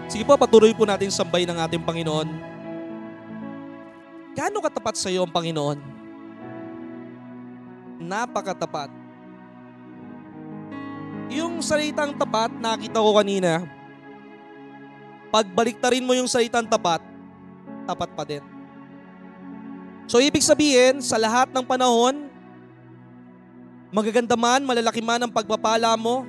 Sige po, patuloy po natin sambay ng ating Panginoon. Gaano katapat sa iyo ang Panginoon? Napakatapat. Yung salitang tapat, nakita ko kanina, pagbaliktarin mo yung salitang tapat, tapat pa din. So ibig sabihin, sa lahat ng panahon, magaganda man, malalaki man ang pagpapala mo,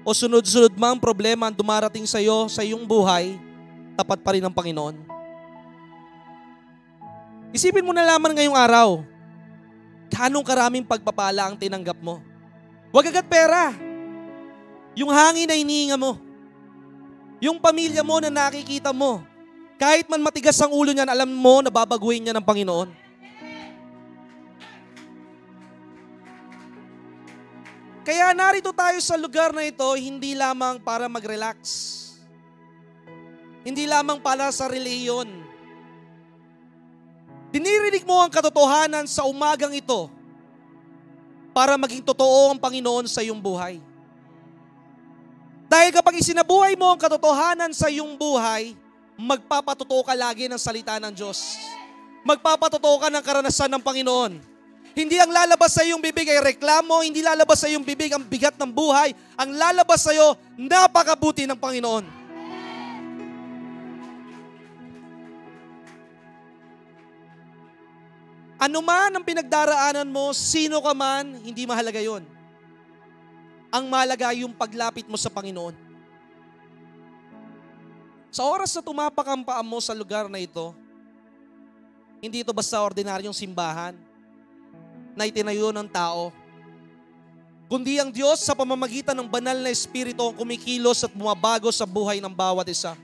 o sunod-sunod mang problema ang dumarating sa iyo sa iyong buhay, tapat pa rin ang Panginoon. Isipin mo na lamang ngayong araw, ganong karaming pagpapala ang tinanggap mo. Huwag agad pera. Yung hangin na hinihinga mo. Yung pamilya mo na nakikita mo. Kahit man matigas ang ulo niyan, alam mo na babaguhin niya ng Panginoon. Kaya narito tayo sa lugar na ito, hindi lamang para mag-relax. Hindi lamang para sa reliyon. Dinirinig mo ang katotohanan sa umagang ito para maging totoo ang Panginoon sa iyong buhay. Dahil kapag isinabuhay mo ang katotohanan sa iyong buhay, magpapatotoo ka lagi ng salita ng Diyos. Magpapatotoo ka ng karanasan ng Panginoon. Hindi ang lalabas sa iyong bibig ay reklamo, hindi lalabas sa iyong bibig ang bigat ng buhay. Ang lalabas sa iyo, napakabuti ng Panginoon. Ano man ang pinagdaraanan mo, sino ka man, hindi mahalaga yon. Ang mahalaga yung paglapit mo sa Panginoon. Sa oras na tumapak ang paa mo sa lugar na ito, hindi ito basta ordinaryong simbahan na itinayo ng tao, kundi ang Diyos sa pamamagitan ng banal na Espiritu ang kumikilos at bumabago sa buhay ng bawat isa.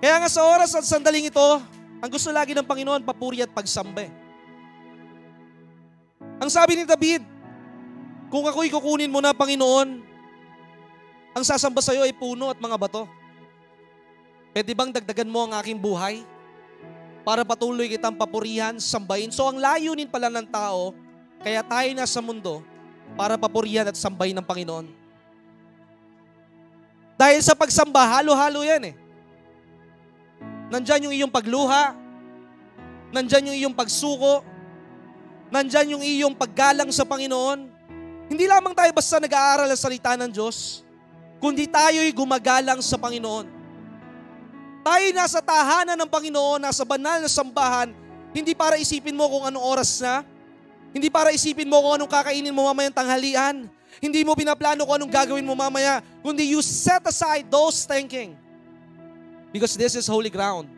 Kaya nga sa oras at sandaling ito, ang gusto lagi ng Panginoon, papuri at pagsambe. Ang sabi ni David, kung ako'y kukunin mo na, Panginoon, ang sasamba sa iyo ay puno at mga bato. Pwede bang dagdagan mo ang aking buhay para patuloy kitang papurihan, sambahin? So ang layunin pala ng tao, kaya tayo nasa mundo, para papurihan at sambahin ng Panginoon. Dahil sa pagsamba, halo-halo yan eh. Nandyan yung iyong pagluha, nandyan yung iyong pagsuko, nandyan yung iyong paggalang sa Panginoon. Hindi lamang tayo basta nag-aaral ang salita ng Diyos, kundi tayo'y gumagalang sa Panginoon. Tayo nasa tahanan ng Panginoon, nasa banal na sambahan, hindi para isipin mo kung anong oras na, hindi para isipin mo kung anong kakainin mo mamayang tanghalian, hindi mo pinaplano kung anong gagawin mo mamaya, kundi you set aside those thinking. Because this is holy ground.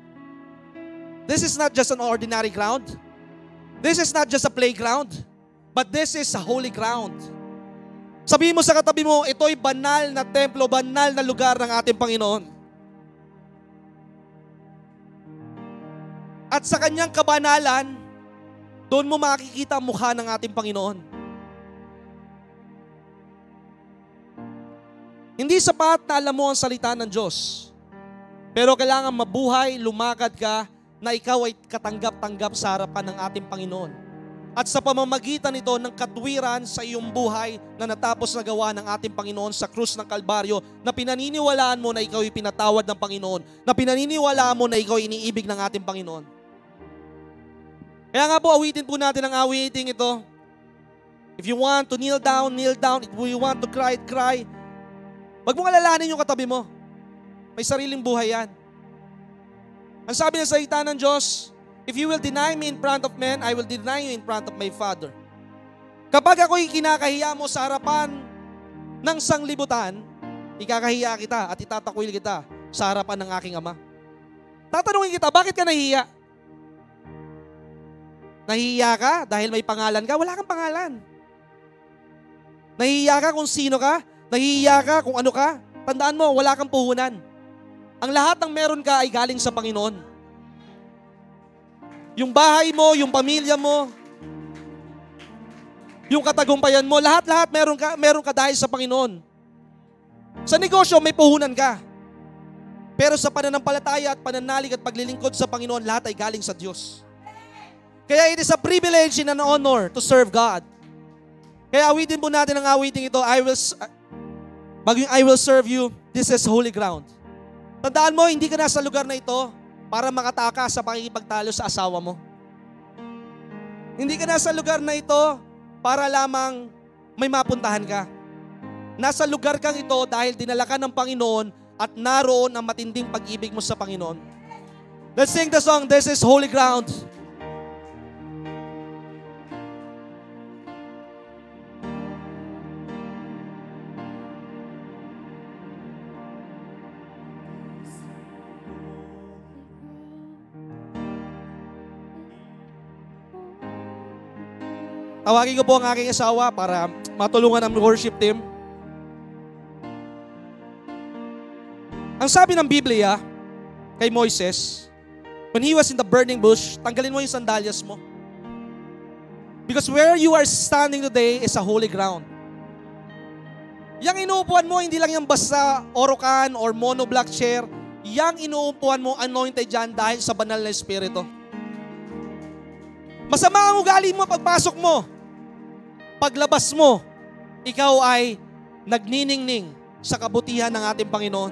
This is not just an ordinary ground. This is not just a playground, but this is a holy ground. Sabihin mo sa katabi mo, ito'y banal na templo, banal na lugar ng ating Panginoon. At sa kanyang kabanalan, doon mo makikita ang mukha ng ating Panginoon. Hindi sapat na alam mo ang salita ng Diyos. Pero kailangan mabuhay, lumakad ka, na ikaw ay katanggap-tanggap sa harapan ng ating Panginoon. At sa pamamagitan nito ng katwiran sa iyong buhay na natapos na gawa ng ating Panginoon sa krus ng Kalbaryo, na pinaniniwalaan mo na ikaw ay pinatawad ng Panginoon, na pinaniniwalaan mo na ikaw ay iniibig ng ating Panginoon. Kaya nga po, awitin po natin ang awiting ito. If you want to kneel down, kneel down. If you want to cry, cry. Wag mong alalahanin yung katabi mo. May sariling buhay yan. Ang sabi ng salita ng Diyos, if you will deny me in front of men, I will deny you in front of my Father. Kapag ako'y kinakahiya mo sa harapan ng sanglibutan, ikakahiya kita at itatakwil kita sa harapan ng aking Ama. Tatanungin kita, bakit ka nahihiya? Nahihiya ka dahil may pangalan ka? Wala kang pangalan. Nahihiya ka kung sino ka? Nahihiya ka kung ano ka? Tandaan mo, wala kang puhunan. Ang lahat ng meron ka ay galing sa Panginoon. Yung bahay mo, yung pamilya mo, yung katagumpayan mo, lahat-lahat meron ka dahil sa Panginoon. Sa negosyo, may puhunan ka. Pero sa pananampalataya at pananalig at paglilingkod sa Panginoon, lahat ay galing sa Diyos. Kaya it is a privilege and an honor to serve God. Kaya awitin po natin ang awiting ito. Bago yung I will serve you, this is holy ground. Tandaan mo, hindi ka nasa lugar na ito para makatakas sa pakikipagtalo sa asawa mo. Hindi ka nasa lugar na ito para lamang may mapuntahan ka. Nasa lugar kang ito dahil dinala ka ng Panginoon at naroon ang matinding pag-ibig mo sa Panginoon. Let's sing the song, This is Holy Ground. Tawagin ko po ang aking asawa para matulungan ang worship team. Ang sabi ng Biblia kay Moises, when he was in the burning bush, tanggalin mo yung sandalyas mo. Because where you are standing today is a holy ground. Yang inuupuan mo, hindi lang yung basta orokan or monoblock chair. Yang inuupuan mo, anointed dyan dahil sa banal na Espiritu. Masama ang ugali mo pagpasok mo. Paglabas mo, ikaw ay nagniningning sa kabutihan ng ating Panginoon.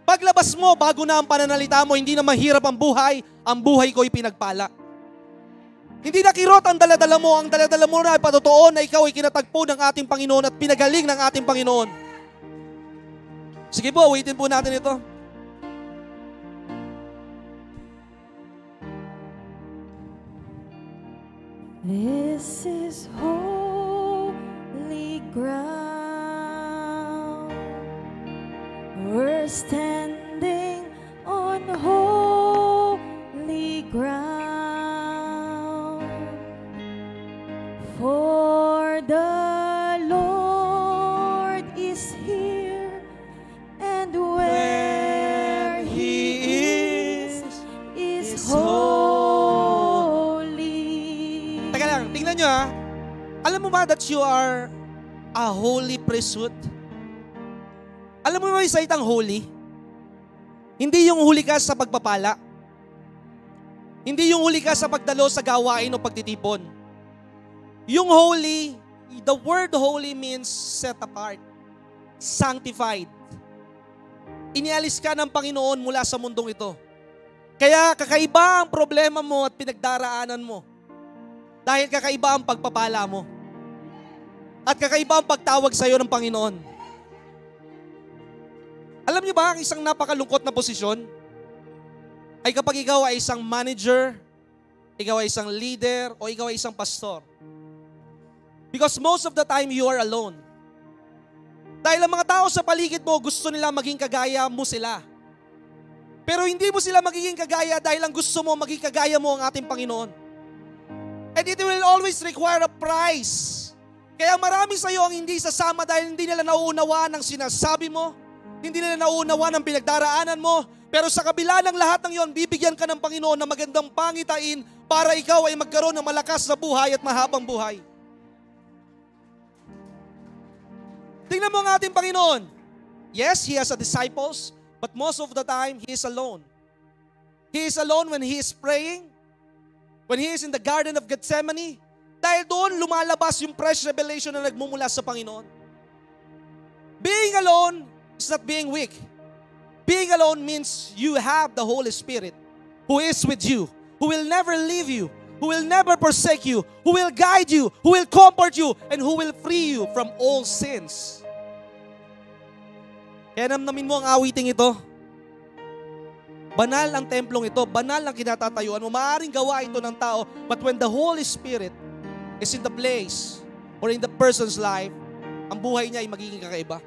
Paglabas mo, bago na ang pananalita mo, hindi na mahirap ang buhay ko'y pinagpala. Hindi na kirot ang daladala mo na ay patotoo na ikaw ay kinatagpo ng ating Panginoon at pinagaling ng ating Panginoon. Sige po, awitin po natin ito. This is holy ground. We're standing on holy ground. For the Lord is here, and where He is holy. Tingnan nyo ha. Alam mo ba that you are a holy priesthood? Alam mo ba yung salitang holy? Hindi yung huli ka sa pagpapala. Hindi yung huli ka sa pagdalo sa gawain o pagtitipon. Yung holy, the word holy means set apart, sanctified. Inialis ka ng Panginoon mula sa mundong ito. Kaya kakaiba ang problema mo at pinagdaraanan mo. Dahil kakaiba ang pagpapala mo. At kakaiba ang pagtawag sa iyo ng Panginoon. Alam niyo ba ang isang napakalungkot na posisyon ay kapag ikaw ay isang manager, ikaw ay isang leader, o ikaw ay isang pastor. Because most of the time you are alone. Dahil ang mga tao sa paligid mo gusto nila maging kagaya mo sila. Pero hindi mo sila magiging kagaya dahil ang gusto mo maging kagaya mo ang ating Panginoon. And it will always require a price. Kaya marami sa iyo ang hindi sasama dahil hindi nila nauunawaan ang sinasabi mo, hindi nila nauunawaan ang pinagdaraanan mo, pero sa kabila ng lahat ng iyon, bibigyan ka ng Panginoon ng magandang pangitain para ikaw ay magkaroon ng malakas na buhay at mahabang buhay. Tingnan mo ang ating Panginoon. Yes, He has a disciples, but most of the time, He is alone. He is alone when He is praying, when He is in the Garden of Gethsemane, dahil doon lumalabas yung fresh revelation na nagmumula sa Panginoon. Being alone is not being weak. Being alone means you have the Holy Spirit who is with you, who will never leave you, who will never forsake you, who will guide you, who will comfort you, and who will free you from all sins. Kaya namnamin mo ang awiting ito. Banal ang templong ito, banal ang kinatatayuan mo. Maaaring gawa ito ng tao, but when the Holy Spirit is in the place or in the person's life, ang buhay niya ay magiging kakaiba.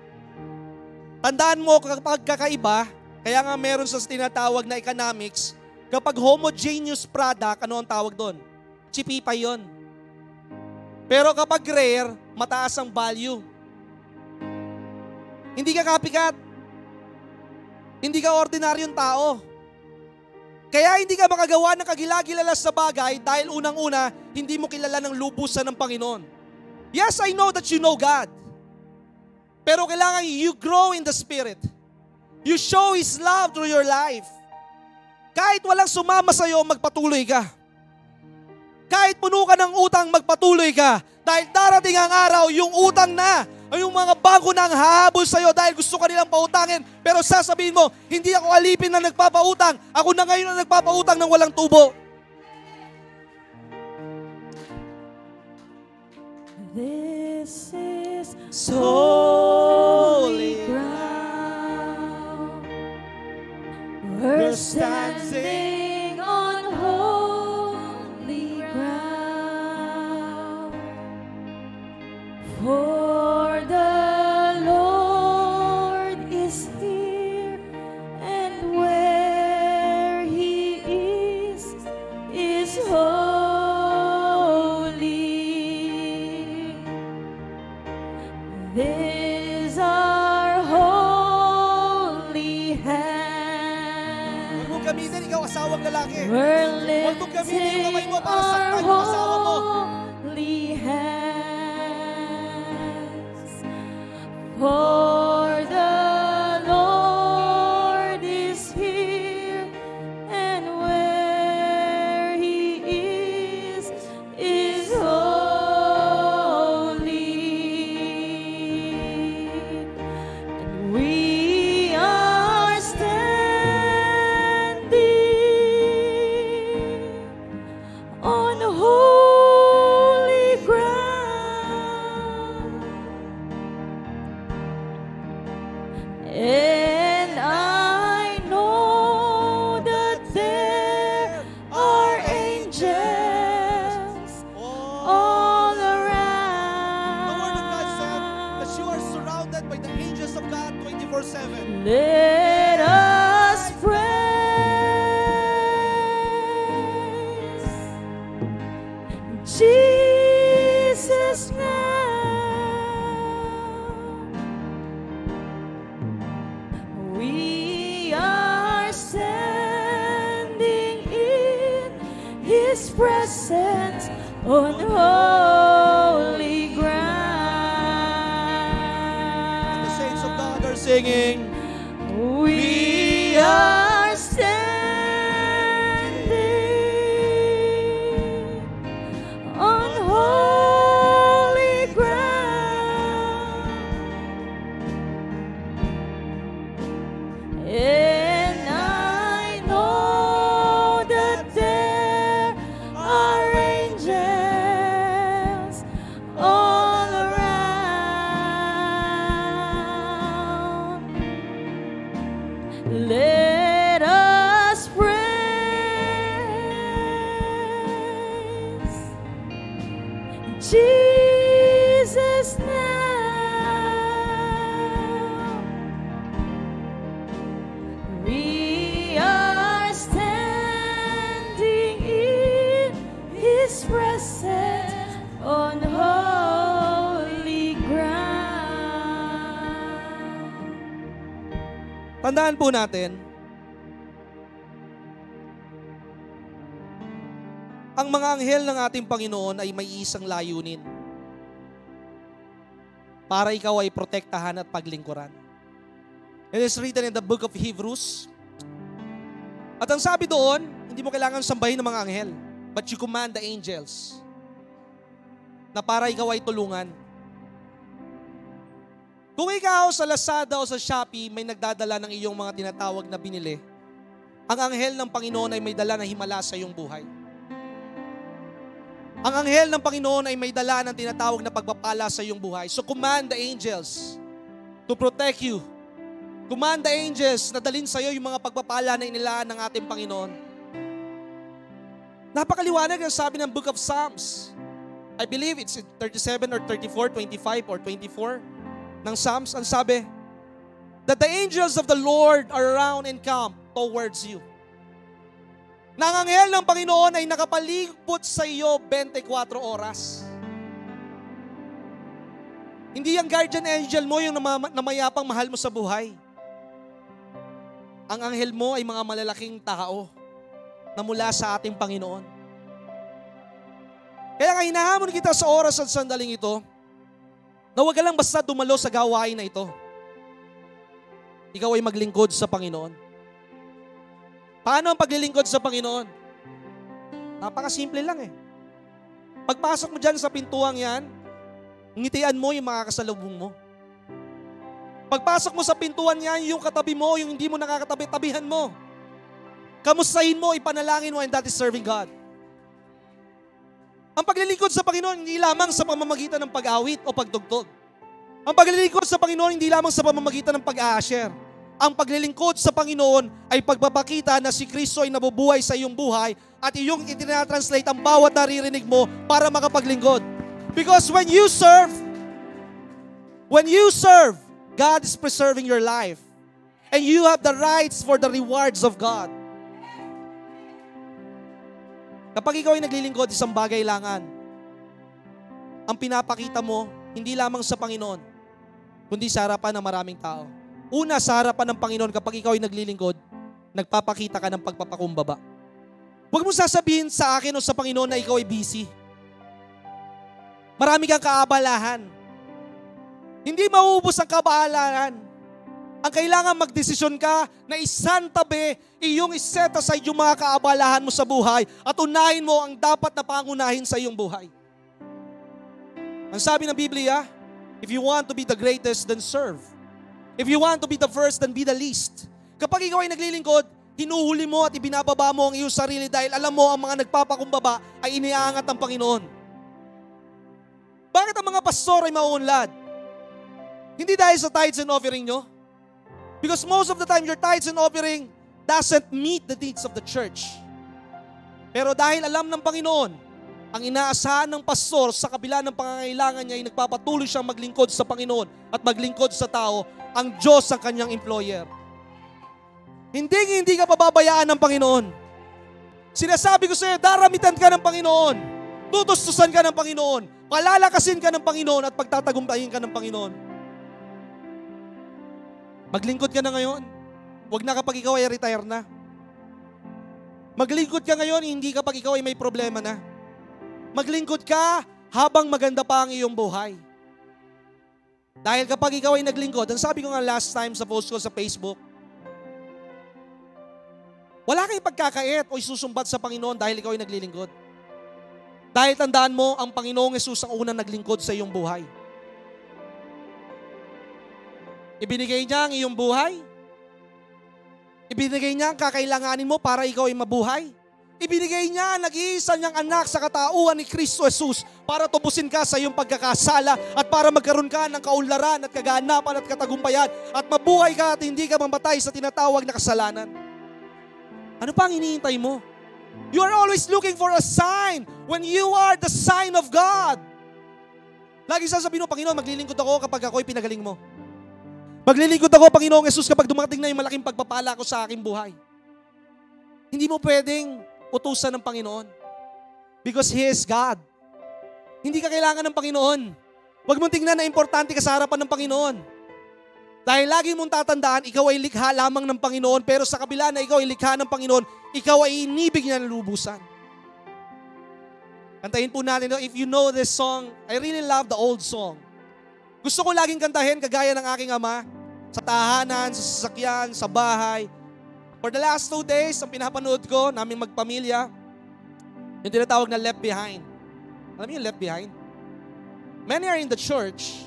Tandaan mo kapag kakaiba, kaya nga meron sa tinatawag na economics, kapag homogeneous product, ano ang tawag doon? Chipi pa yun. Pero kapag rare, mataas ang value. Hindi ka copycat. Hindi ka ordinaryong tao. Kaya hindi ka makagawa ng kagila-gilala sa bagay dahil unang-una, hindi mo kilala ng lubusan ng Panginoon. Yes, I know that you know God. Pero kailangan you grow in the Spirit. You show His love through your life. Kahit walang sumama sa iyo, magpatuloy ka. Kahit puno ka ng utang, magpatuloy ka. Dahil darating ang araw, yung utang na Ay yung mga bangko na ang hahabol sa'yo dahil gusto ka nilang pautangin. Pero sasabihin mo, hindi ako alipin na nagpapautang. Ako na ngayon ang nagpapautang ng walang tubo. This is Holy ground. We're standing on holy ground. For the Lord is here, and where He is holy. These are holy hands. Huwag mong gamitin, ikaw asawang lalaki. We're Huwag mong gamitin yung kamay mo para lifting saktan our yung asawa mo. holy hands. For the Lord is here, and where He is holy. And we are standing on holy ground. And I know that there are angels all around. The Word of God said that you are surrounded by the angels of God 24/7. Let us praise Jesus now. We are standing in His presence on holy ground. The saints of God are singing. We are standing on holy ground. And I know that there are angels all around. Let us praise Jesus now. We are standing in His presence on holy ground. Tandaan po natin, ang mga anghel ng ating Panginoon ay may isang layunin. Para ikaw ay protektahan at paglingkuran. It is written in the book of Hebrews. At ang sabi doon, hindi mo kailangan sambahin ng mga anghel, but you command the angels na para ikaw ay tulungan. Kung ikaw sa Lazada o sa Shopee may nagdadala ng iyong mga tinatawag na binili, ang anghel ng Panginoon ay may dala na himala sa iyong buhay. Ang anghel ng Panginoon ay may dala ng tinatawag na pagpapala sa iyong buhay. So command the angels to protect you. Command the angels na dalhin sa iyo yung mga pagpapala na inilaan ng ating Panginoon. Napakaliwanag ang sabi ng Book of Psalms. I believe it's 37 or 34, 25 or 24 ng Psalms. Ang sabi, that the angels of the Lord are around and camp towards you. Nang anghel ng Panginoon ay nakapalipot sa iyo 24 oras. Hindi yung guardian angel mo yung namayapang mahal mo sa buhay. Ang anghel mo ay mga malalaking tao na mula sa ating Panginoon. Kaya nga hinahamon kita sa oras at sandaling ito, na huwag ka lang basta dumalo sa gawain na ito. Ikaw ay maglingkod sa Panginoon. Paano ang paglilingkod sa Panginoon? Napakasimple lang eh. Pagpasok mo dyan sa pintuang yan, ngitian mo yung mga kasalubong mo. Pagpasok mo sa pintuan niya, yung katabi mo, yung hindi mo nakakatabi, tabihan mo. Kamustahin mo, ipanalangin mo, and that is serving God. Ang paglilingkod sa Panginoon, hindi lamang sa pamamagitan ng pag-awit o pagtugtog. Ang paglilingkod sa Panginoon, hindi lamang sa pamamagitan ng pag-a-share. Ang paglilingkod sa Panginoon ay pagpapakita na si Kristo ay nabubuhay sa iyong buhay at iyong itinatranslate ang bawat naririnig mo para makapaglingkod. Because when you serve, God is preserving your life. And you have the rights for the rewards of God. Kapag ikaw ay naglilingkod, isang bagay langan. Ang pinapakita mo, hindi lamang sa Panginoon, kundi sa harapan ng maraming tao. Una, sa harapan ng Panginoon, kapag ikaw ay naglilingkod, nagpapakita ka ng pagpapakumbaba. Huwag mo sasabihin sa akin o sa Panginoon na ikaw ay busy. Marami kang kaabalahan. Hindi mauubos ang kaabalahan. Ang kailangan magdesisyon ka na isantabi, iyong iset aside yung mga kaabalahan mo sa buhay at unahin mo ang dapat na pangunahin sa iyong buhay. Ang sabi ng Biblia, if you want to be the greatest, then serve. If you want to be the first, then be the least. Kapag ikaw ay naglilingkod, hinuhuli mo at ibinababa mo ang iyong sarili dahil alam mo ang mga nagpapakumbaba ay iniaangat ng Panginoon. Bakit ang mga pastor ay mauunlad? Hindi dahil sa tithes and offering nyo. Because most of the time, your tithes and offering doesn't meet the needs of the church. Pero dahil alam ng Panginoon, ang inaasahan ng pastor sa kabila ng pangangailangan niya ay nagpapatuloy siyang maglingkod sa Panginoon at maglingkod sa tao, ang Diyos ang kanyang employer. Hindi ka pababayaan ng Panginoon. Sinasabi ko sa iyo, daramitan ka ng Panginoon. Tutustusan ka ng Panginoon. Palalakasin ka ng Panginoon at pagtatagumpayin ka ng Panginoon. Maglingkod ka na ngayon. Huwag na kapag ikaw ay retire na. Maglingkod ka ngayon, hindi kapag ikaw ay may problema na. Maglingkod ka habang maganda pa ang iyong buhay. Dahil kapag ikaw ay naglingkod, ang sabi ko nga last time sa post ko sa Facebook, wala kang pagkakait o isusumbat sa Panginoon dahil ikaw ay naglilingkod. Dahil tandaan mo, ang Panginoong Hesus ang unang naglingkod sa iyong buhay. Ibinigay niya ang iyong buhay. Ibinigay niya ang kakailanganin mo para ikaw ay mabuhay. Ibinigay niya ang nag-iisa niyang anak sa katauhan ni Kristo Jesus para tubusin ka sa iyong pagkakasala at para magkaroon ka ng kaunlaran at kaganapan at katagumpayan at mabuhay ka at hindi ka mamatay sa tinatawag na kasalanan. Ano pa ang hinihintay mo? You are always looking for a sign when you are the sign of God. Lagi sasabihin mo, Panginoon, maglilingkod ako kapag ako'y pinagaling mo. Maglilingkod ako, Panginoong Hesus, kapag dumating na yung malaking pagpapala ko sa aking buhay. Hindi mo pwedeng utusan ng Panginoon. Because He is God. Hindi ka kailangan ng Panginoon. Huwag mong tingnan na importante ka sa harapan ng Panginoon. Dahil lagi mong tatandaan, ikaw ay likha lamang ng Panginoon, pero sa kabila na ikaw ay likha ng Panginoon, ikaw ay inibig niya ng lubusan. Kantahin po natin, if you know this song, I really love the old song. Gusto ko laging kantahin kagaya ng aking ama, sa tahanan, sa sasakyan, sa bahay. For the last 2 days, ang pinapanood ko, namin magpamilya, yung tinatawag na Left Behind. Alam niyo yung Left Behind? Many are in the church,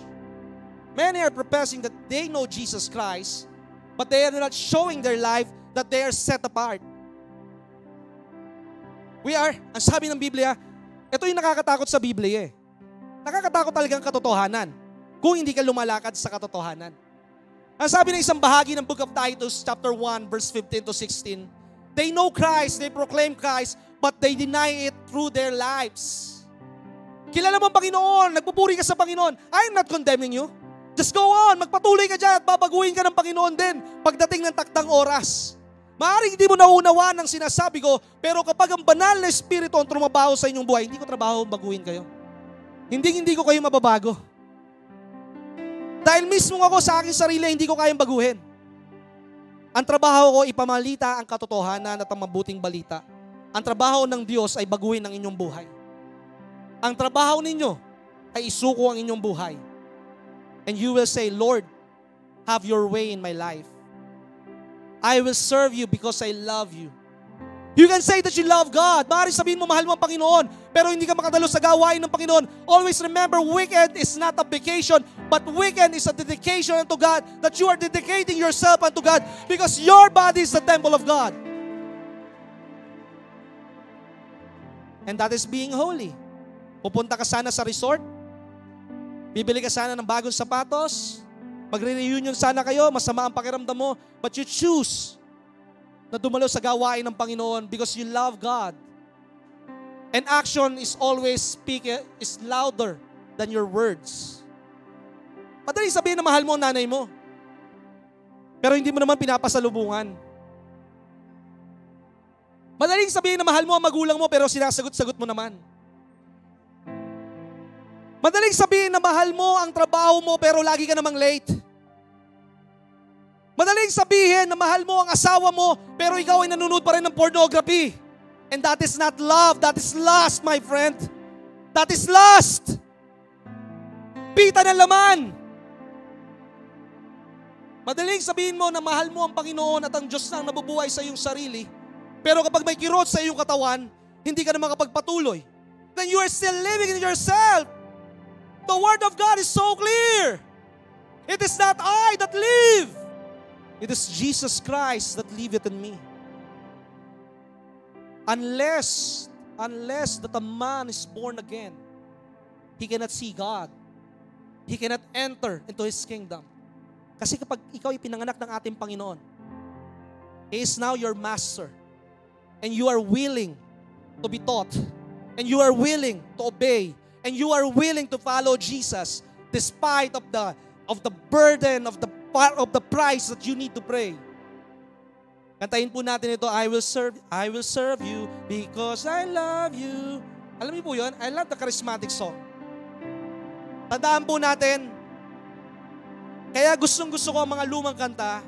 many are professing that they know Jesus Christ, but they are not showing their life that they are set apart. Ang sabi ng Biblia, ito yung nakakatakot sa Biblia eh. Nakakatakot talagang katotohanan kung hindi ka lumalakad sa katotohanan. Ang sabi ng isang bahagi ng Book of Titus, chapter 1, verse 15 to 16, they know Christ, they proclaim Christ, but they deny it through their lives. Kilala mo ang Panginoon, nagpupuri ka sa Panginoon. I am not condemning you. Just go on, magpatuloy ka dyan at babaguhin ka ng Panginoon din pagdating ng takdang oras. Maaaring hindi mo naunawaan ang sinasabi ko, pero kapag ang banal na Espiritu ang trumabaho sa inyong buhay, hindi ko trabaho baguhin kayo. Hindi ko kayo mababago. Dahil mismo ako sa aking sarili, hindi ko kayang baguhin. Ang trabaho ko, ipamalita ang katotohanan at ang mabuting balita. Ang trabaho ng Diyos ay baguhin ang inyong buhay. Ang trabaho ninyo ay isuko ang inyong buhay. And you will say, Lord, have your way in my life. I will serve you because I love you. You can say that you love God. Maaaring sabihin mo, mahal mo ang Panginoon, pero hindi ka makadalo sa gawain ng Panginoon. Always remember, weekend is not a vacation, but weekend is a dedication unto God, that you are dedicating yourself unto God because your body is the temple of God. And that is being holy. Pupunta ka sana sa resort, bibili ka sana ng bagong sapatos, magre-reunion sana kayo, masama ang pakiramdam mo, but you choose na dumalo sa gawain ng Panginoon because you love God. And action is always is louder than your words. Madaling sabihin na mahal mo ang nanay mo, pero hindi mo naman pinapasalubungan. Madaling sabihin na mahal mo ang magulang mo, pero sinasagot-sagot mo naman. Madaling sabihin na mahal mo ang trabaho mo, pero lagi ka namang late. Madaling sabihin na mahal mo ang asawa mo, pero ikaw ay nanonood pa rin ng pornography. And that is not love, that is lust, my friend. That is lust. Pita ng laman. Madaling sabihin mo na mahal mo ang Panginoon at ang Diyos na ang nabubuhay sa iyong sarili, pero kapag may kirot sa iyong katawan, hindi ka na makapagpatuloy. Then you are still living in yourself. The Word of God is so clear. It is not I that live. It is Jesus Christ that liveth in me. Unless that a man is born again, he cannot see God. He cannot enter into His kingdom. Kasi kapag ikaw ay pinanganak ng ating Panginoon, He is now your master. And you are willing to be taught. And you are willing to obey. And you are willing to follow Jesus despite of the burden of the price that you need to pray. Kantahin po natin ito, I will serve you because I love you. Alam niyo po yun? I love the charismatic song. Tandaan po natin, kaya gustong-gusto ko ang mga lumang kanta,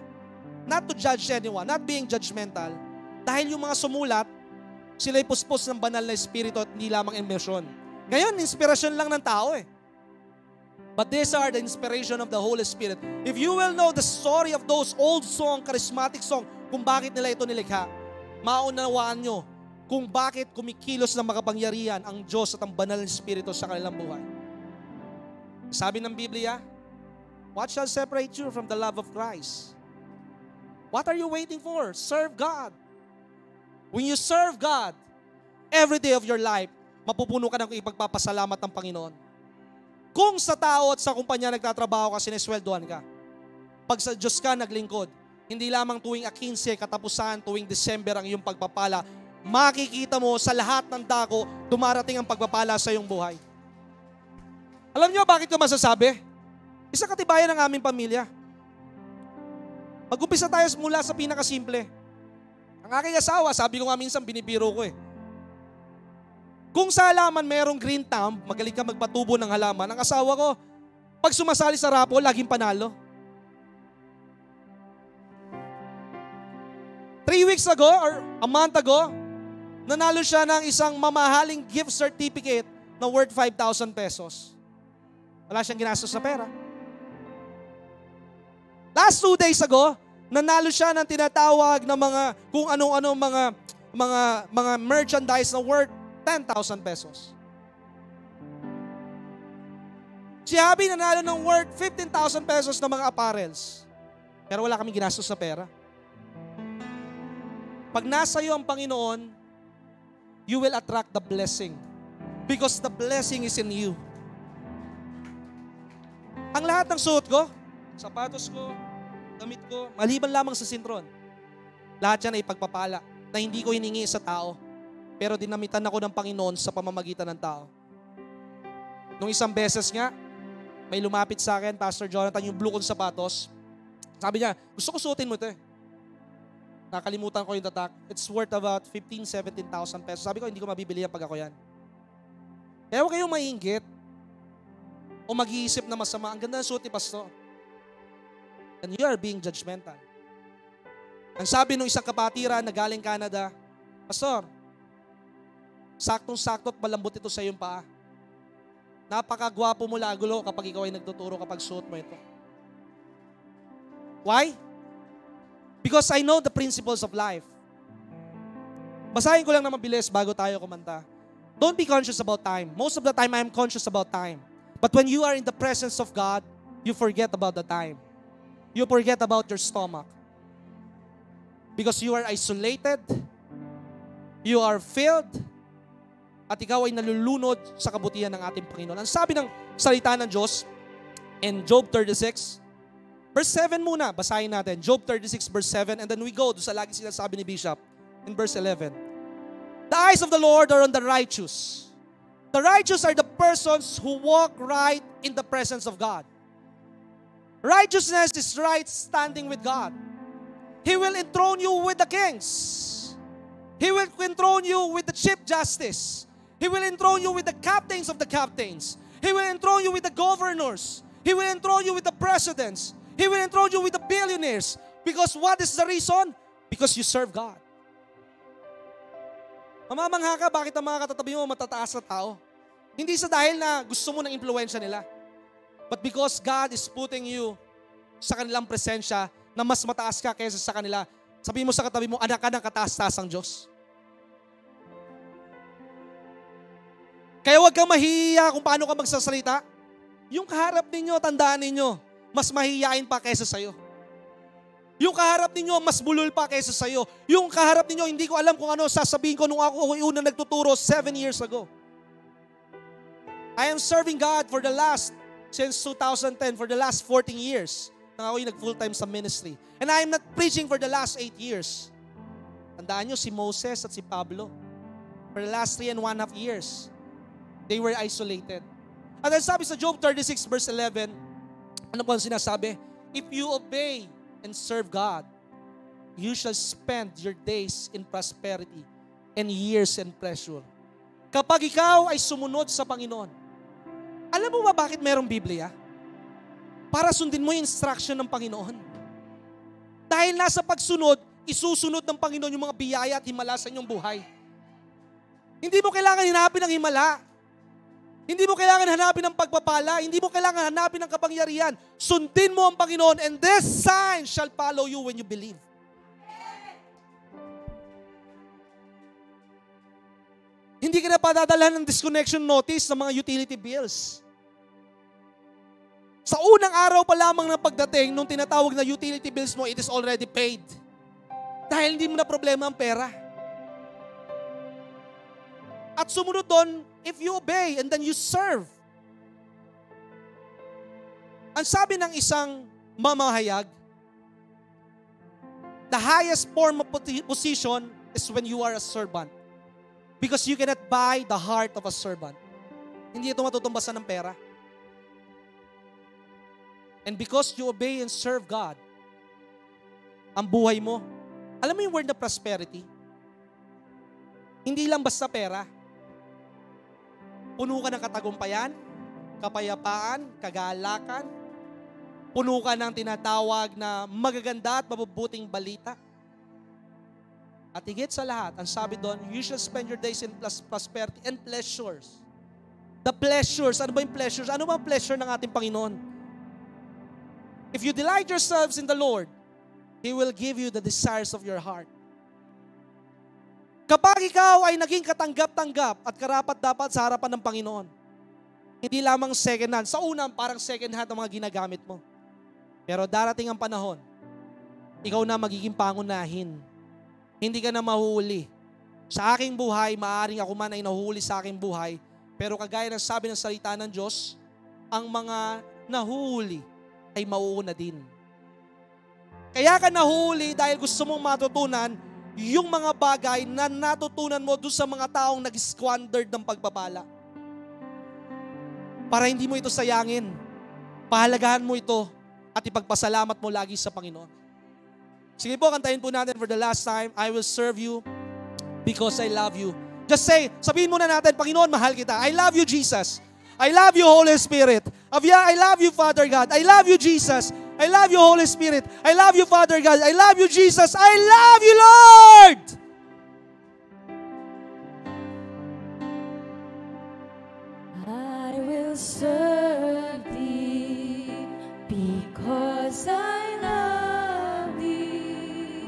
not to judge anyone, not being judgmental, dahil yung mga sumulat, sila'y puspos ng banal na espiritu at hindi lamang immersion. Ngayon, inspirasyon lang ng tao eh. But these are the inspiration of the Holy Spirit. If you will know the story of those old song, charismatic song, kung bakit nila ito nilikha, maunawaan nyo kung bakit kumikilos ng makapangyarihan ang Diyos at ang banal na Espiritu sa kanilang buhay. Sabi ng Biblia, what shall separate you from the love of Christ? What are you waiting for? Serve God. When you serve God, every day of your life, mapupuno ka ng ipagpapasalamat ng Panginoon. Kung sa tao at sa kumpanya nagtatrabaho ka, sinesweldohan ka. Pag sa Diyos ka naglingkod, hindi lamang tuwing 15, katapusan, tuwing December ang iyong pagpapala, makikita mo sa lahat ng dako, dumarating ang pagpapala sa iyong buhay. Alam niyo bakit ko masasabi? Isang katibayan ng aming pamilya. Mag-umpisa tayo mula sa pinakasimple. Ang aking asawa, sabi ko nga minsan, binibiro ko eh. Kung sa halaman merong green thumb, magaling ka magpatubo ng halaman, ang asawa ko, pag sumasali sa rapo, laging panalo. 3 weeks ago, or a month ago, nanalo siya ng isang mamahaling gift certificate na worth 5,000 pesos. Wala siyang ginastos sa pera. Last 2 days ago, nanalo siya ng tinatawag na mga, kung ano-ano mga merchandise na worth 10,000 pesos. Si Abby nanalo ng worth 15,000 pesos na mga apparels. Pero wala kaming ginastos sa pera. Pag nasa iyo ang Panginoon, you will attract the blessing. Because the blessing is in you. Ang lahat ng suot ko, sapatos ko, damit ko, maliban lamang sa sintron, lahat yan ay pagpapala na hindi ko hiningi sa tao. Pero dinamitan ako ng Panginoon sa pamamagitan ng tao. Nung isang beses nga, may lumapit sa akin, Pastor Jonathan, yung blue kong sapatos. Sabi niya, gusto ko suotin mo ito eh. Nakalimutan ko yung tatak. It's worth about 15,000, 17,000 pesos. Sabi ko, hindi ko mabibili yan pag ako yan. Kaya huwag kayong maiinggit o mag-iisip na masama. Ang ganda ng suot ni Pastor. And you are being judgmental. Ang sabi ng isang kapatiran na galing Canada, Pastor, saktong-sakto at malambot ito sa iyong paa. Napakagwapo mo lagulo kapag ikaw ay nagtuturo kapag suot mo ito. Why? Because I know the principles of life. Basahin ko lang na mabilis bago tayo kumanta. Don't be conscious about time. Most of the time, I am conscious about time. But when you are in the presence of God, you forget about the time. You forget about your stomach. Because you are isolated, you are filled, at ikaw ay nalulunod sa kabutihan ng ating Panginoon. Ang sabi ng salita ng Diyos in Job 36, verse 7 muna, basahin natin. Job 36 verse 7, and then we go sa lagi sinasabi ni Bishop in verse 11. The eyes of the Lord are on the righteous. The righteous are the persons who walk right in the presence of God. Righteousness is right standing with God. He will enthrone you with the kings. He will enthrone you with the chief justice. He will enthrone you with the captains of the captains. He will enthrone you with the governors. He will enthrone you with the presidents. He will enthrone you with the billionaires. Because what is the reason? Because you serve God. Mamamangha ka, bakit ang mga katatabi mo matataas na tao? Hindi sa dahil na gusto mo ng impluensya nila. But because God is putting you sa kanilang presensya na mas mataas ka kaysa sa kanila, sabihin mo sa katabi mo, anak ka ng kataas-taasang Diyos. Kaya huwag kang mahihiya kung paano ka magsasalita. Yung kaharap ninyo, tandaan ninyo, mas mahihiyain pa kaysa sa'yo. Yung kaharap ninyo, mas bulol pa kaysa sa'yo. Yung kaharap ninyo, hindi ko alam kung ano sasabihin ko nung ako unang nagtuturo 7 years ago. I am serving God since 2010, for the last 14 years. Nang ako yung nag-full-time sa ministry. And I am not preaching for the last 8 years. Tandaan nyo, si Moses at si Pablo, for the last 3.5 years, they were isolated. At then sabi sa Job 36 verse 11, ano po ang sinasabi? If you obey and serve God, you shall spend your days in prosperity and years in pleasure. Kapag ikaw ay sumunod sa Panginoon, alam mo ba bakit merong Biblia? Para sundin mo yung instruction ng Panginoon. Dahil nasa pagsunod, isusunod ng Panginoon yung mga biyaya at himala sa inyong buhay. Hindi mo kailangan hanapin ang himala. Hindi mo kailangan hanapin ang pagpapala. Hindi mo kailangan hanapin ang kapangyarihan. Sundin mo ang Panginoon, and this sign shall follow you when you believe. Hindi ka na padadalhan ng disconnection notice ng mga utility bills. Sa unang araw pa lamang ng pagdating, nung tinatawag na utility bills mo, it is already paid. Dahil hindi mo na problema ang pera. At sumunod doon, if you obey and then you serve. Ang sabi ng isang mamahayag, the highest form of position is when you are a servant. Because you cannot buy the heart of a servant. Hindi ito matutumbasan ng pera. And because you obey and serve God, ang buhay mo, alam mo yung word na prosperity? Hindi lang basta pera. Puno ka ng katagumpayan, kapayapaan, kagalakan. Puno ka ng tinatawag na magaganda at mabubuting balita. At higit sa lahat, ang sabi doon, you shall spend your days in prosperity and pleasures. The pleasures, ano ba yung pleasures? Ano ba ang pleasure ng ating Panginoon? If you delight yourselves in the Lord, He will give you the desires of your heart. Kapag ikaw ay naging katanggap-tanggap at karapat-dapat sa harapan ng Panginoon, hindi lamang second hand. Sa unang, parang second hand ang mga ginagamit mo. Pero darating ang panahon, ikaw na magiging pangunahin. Hindi ka na mahuhuli. Sa aking buhay, maaaring ako man ay nahuhuli sa aking buhay, pero kagaya ng sabi ng salita ng Diyos, ang mga nahuhuli ay mauuna din. Kaya ka nahuhuli dahil gusto mong matutunan yung mga bagay na natutunan mo doon sa mga taong nag-squandered ng pagpapala. Para hindi mo ito sayangin, pahalagahan mo ito at ipagpasalamat mo lagi sa Panginoon. Sige po, kantahin po natin for the last time, I will serve you because I love you. Just say, sabihin muna natin, Panginoon, mahal kita. I love you, Jesus. I love you, Holy Spirit. I love you, Father God. I love you, Jesus. I love you, Holy Spirit. I love you, Father God. I love you, Jesus. I love you, Lord! I will serve thee because I love thee.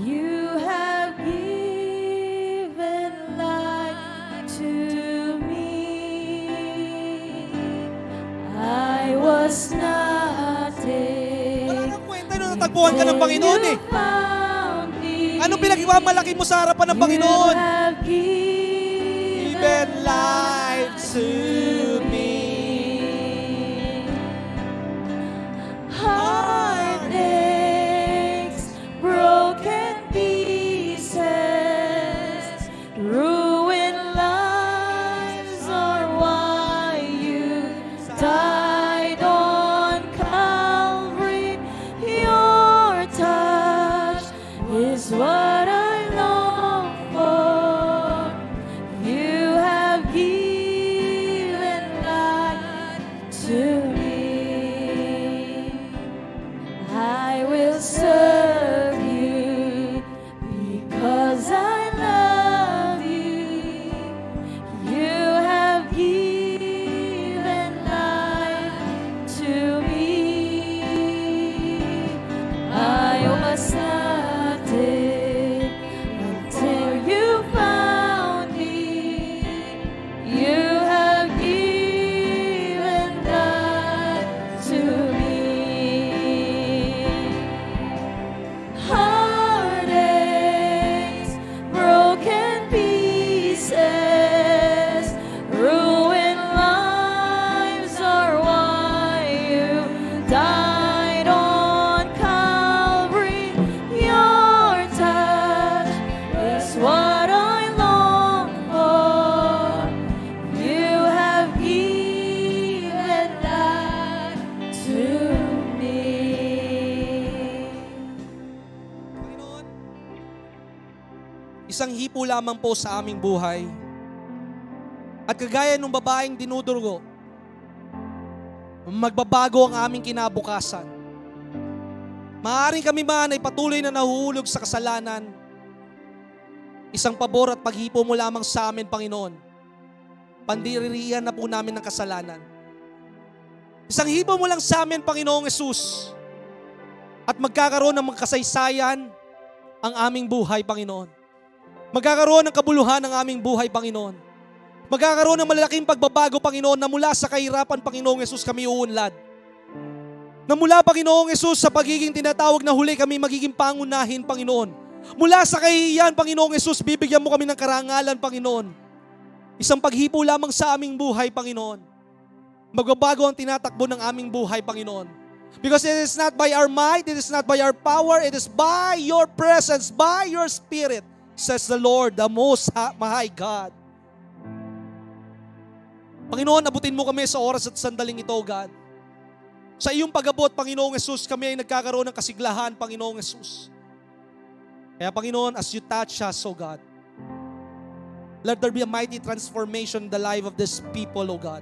You have given was nothing. Wala kang kwenta nung natagpuan ka ng Panginoon eh. Ano pinagmamalaki mo sa harapan ng Panginoon? Given life to me. Heartaches, broken pieces, ruined lives are why you died on Calvary. Your touch is what I long for. You have given life to me. I will serve you because I love you. You have given life to me. I was nothing until you found me. You have given life to me. Heartaches, broken pieces, ruined lives are why you died on Calvary. Your touch is what I long for. You have given life to me. Panginoon, isang hipo lamang po sa aming buhay. At kagaya ng babaeng dinudugo, magbabago ang aming kinabukasan. Maaaring kami man ay patuloy na nahuhulog sa kasalanan. Isang pabor at paghipo mo lamang sa amin, Panginoon. Pandiririyan na po namin ng kasalanan. Isang hipo mo lang sa amin, Panginoong Yesus. At magkakaroon ng kasaysayan ang aming buhay, Panginoon. Magkakaroon ng kabuluhan ang aming buhay, Panginoon. Magkakaroon ng malalaking pagbabago, Panginoon, na mula sa kahirapan, Panginoong Yesus, kami uunlad. Na mula, Panginoong Yesus, sa pagiging tinatawag na huli, kami magiging pangunahin, Panginoon. Mula sa kahihiyan, Panginoong Yesus, bibigyan mo kami ng karangalan, Panginoon. Isang paghipo lamang sa aming buhay, Panginoon. Magbabago ang tinatakbo ng aming buhay, Panginoon. Because it is not by our might, it is not by our power, it is by your presence, by your Spirit, says the Lord, the Most High God. Panginoon, abutin mo kami sa oras at sandaling ito, God. Sa iyong pag-abot, Panginoong Yesus, kami ay nagkakaroon ng kasiglahan, Panginoong Yesus. Kaya, Panginoon, as you touch us, O God, let there be a mighty transformation in the life of these people, O God.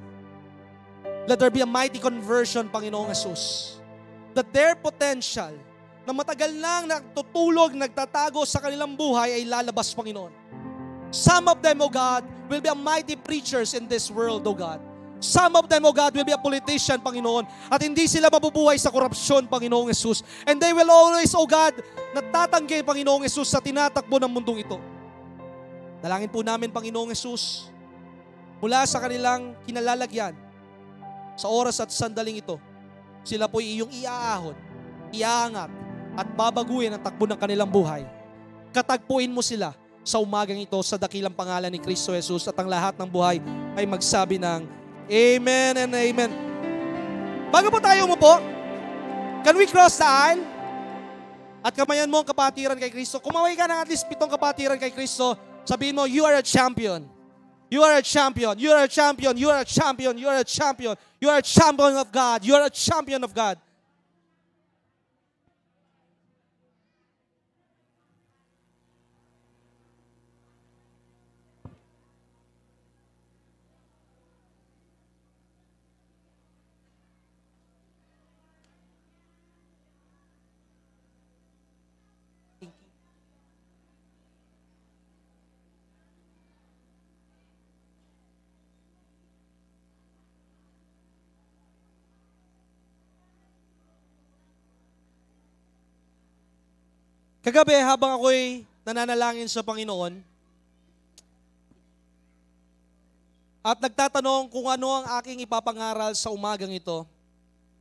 Let there be a mighty conversion, Panginoong Yesus. That their potential, na matagal nang nagtutulog, nagtatago sa kanilang buhay, ay lalabas, Panginoon. Some of them, O God, will be a mighty preachers in this world, O God. Some of them, O God, will be a politician, Panginoon. At hindi sila mabubuhay sa korupsyon, Panginoong Yesus. And they will always, O God, natatanggi, Panginoong Yesus, sa tinatakbo ng mundong ito. Dalangin po namin, Panginoong Yesus, mula sa kanilang kinalalagyan, sa oras at sandaling ito, sila po iyong iaahon, iaangat, at babaguhin ang takbo ng kanilang buhay. Katagpuin mo sila sa umagang ito sa dakilang pangalan ni Kristo Jesus, at ang lahat ng buhay ay magsabi ng Amen and Amen. Bago po tayo umupo, can we cross the aisle? At kamayan mo ang kapatiran kay Kristo. Kumaway ka ng at least 7 kapatiran kay Kristo. Sabihin mo, you are a champion. You are a champion. You are a champion. You are a champion. You are a champion. You are a champion of God. You are a champion of God. Kagabi, habang ako'y nananalangin sa Panginoon at nagtatanong kung ano ang aking ipapangaral sa umagang ito,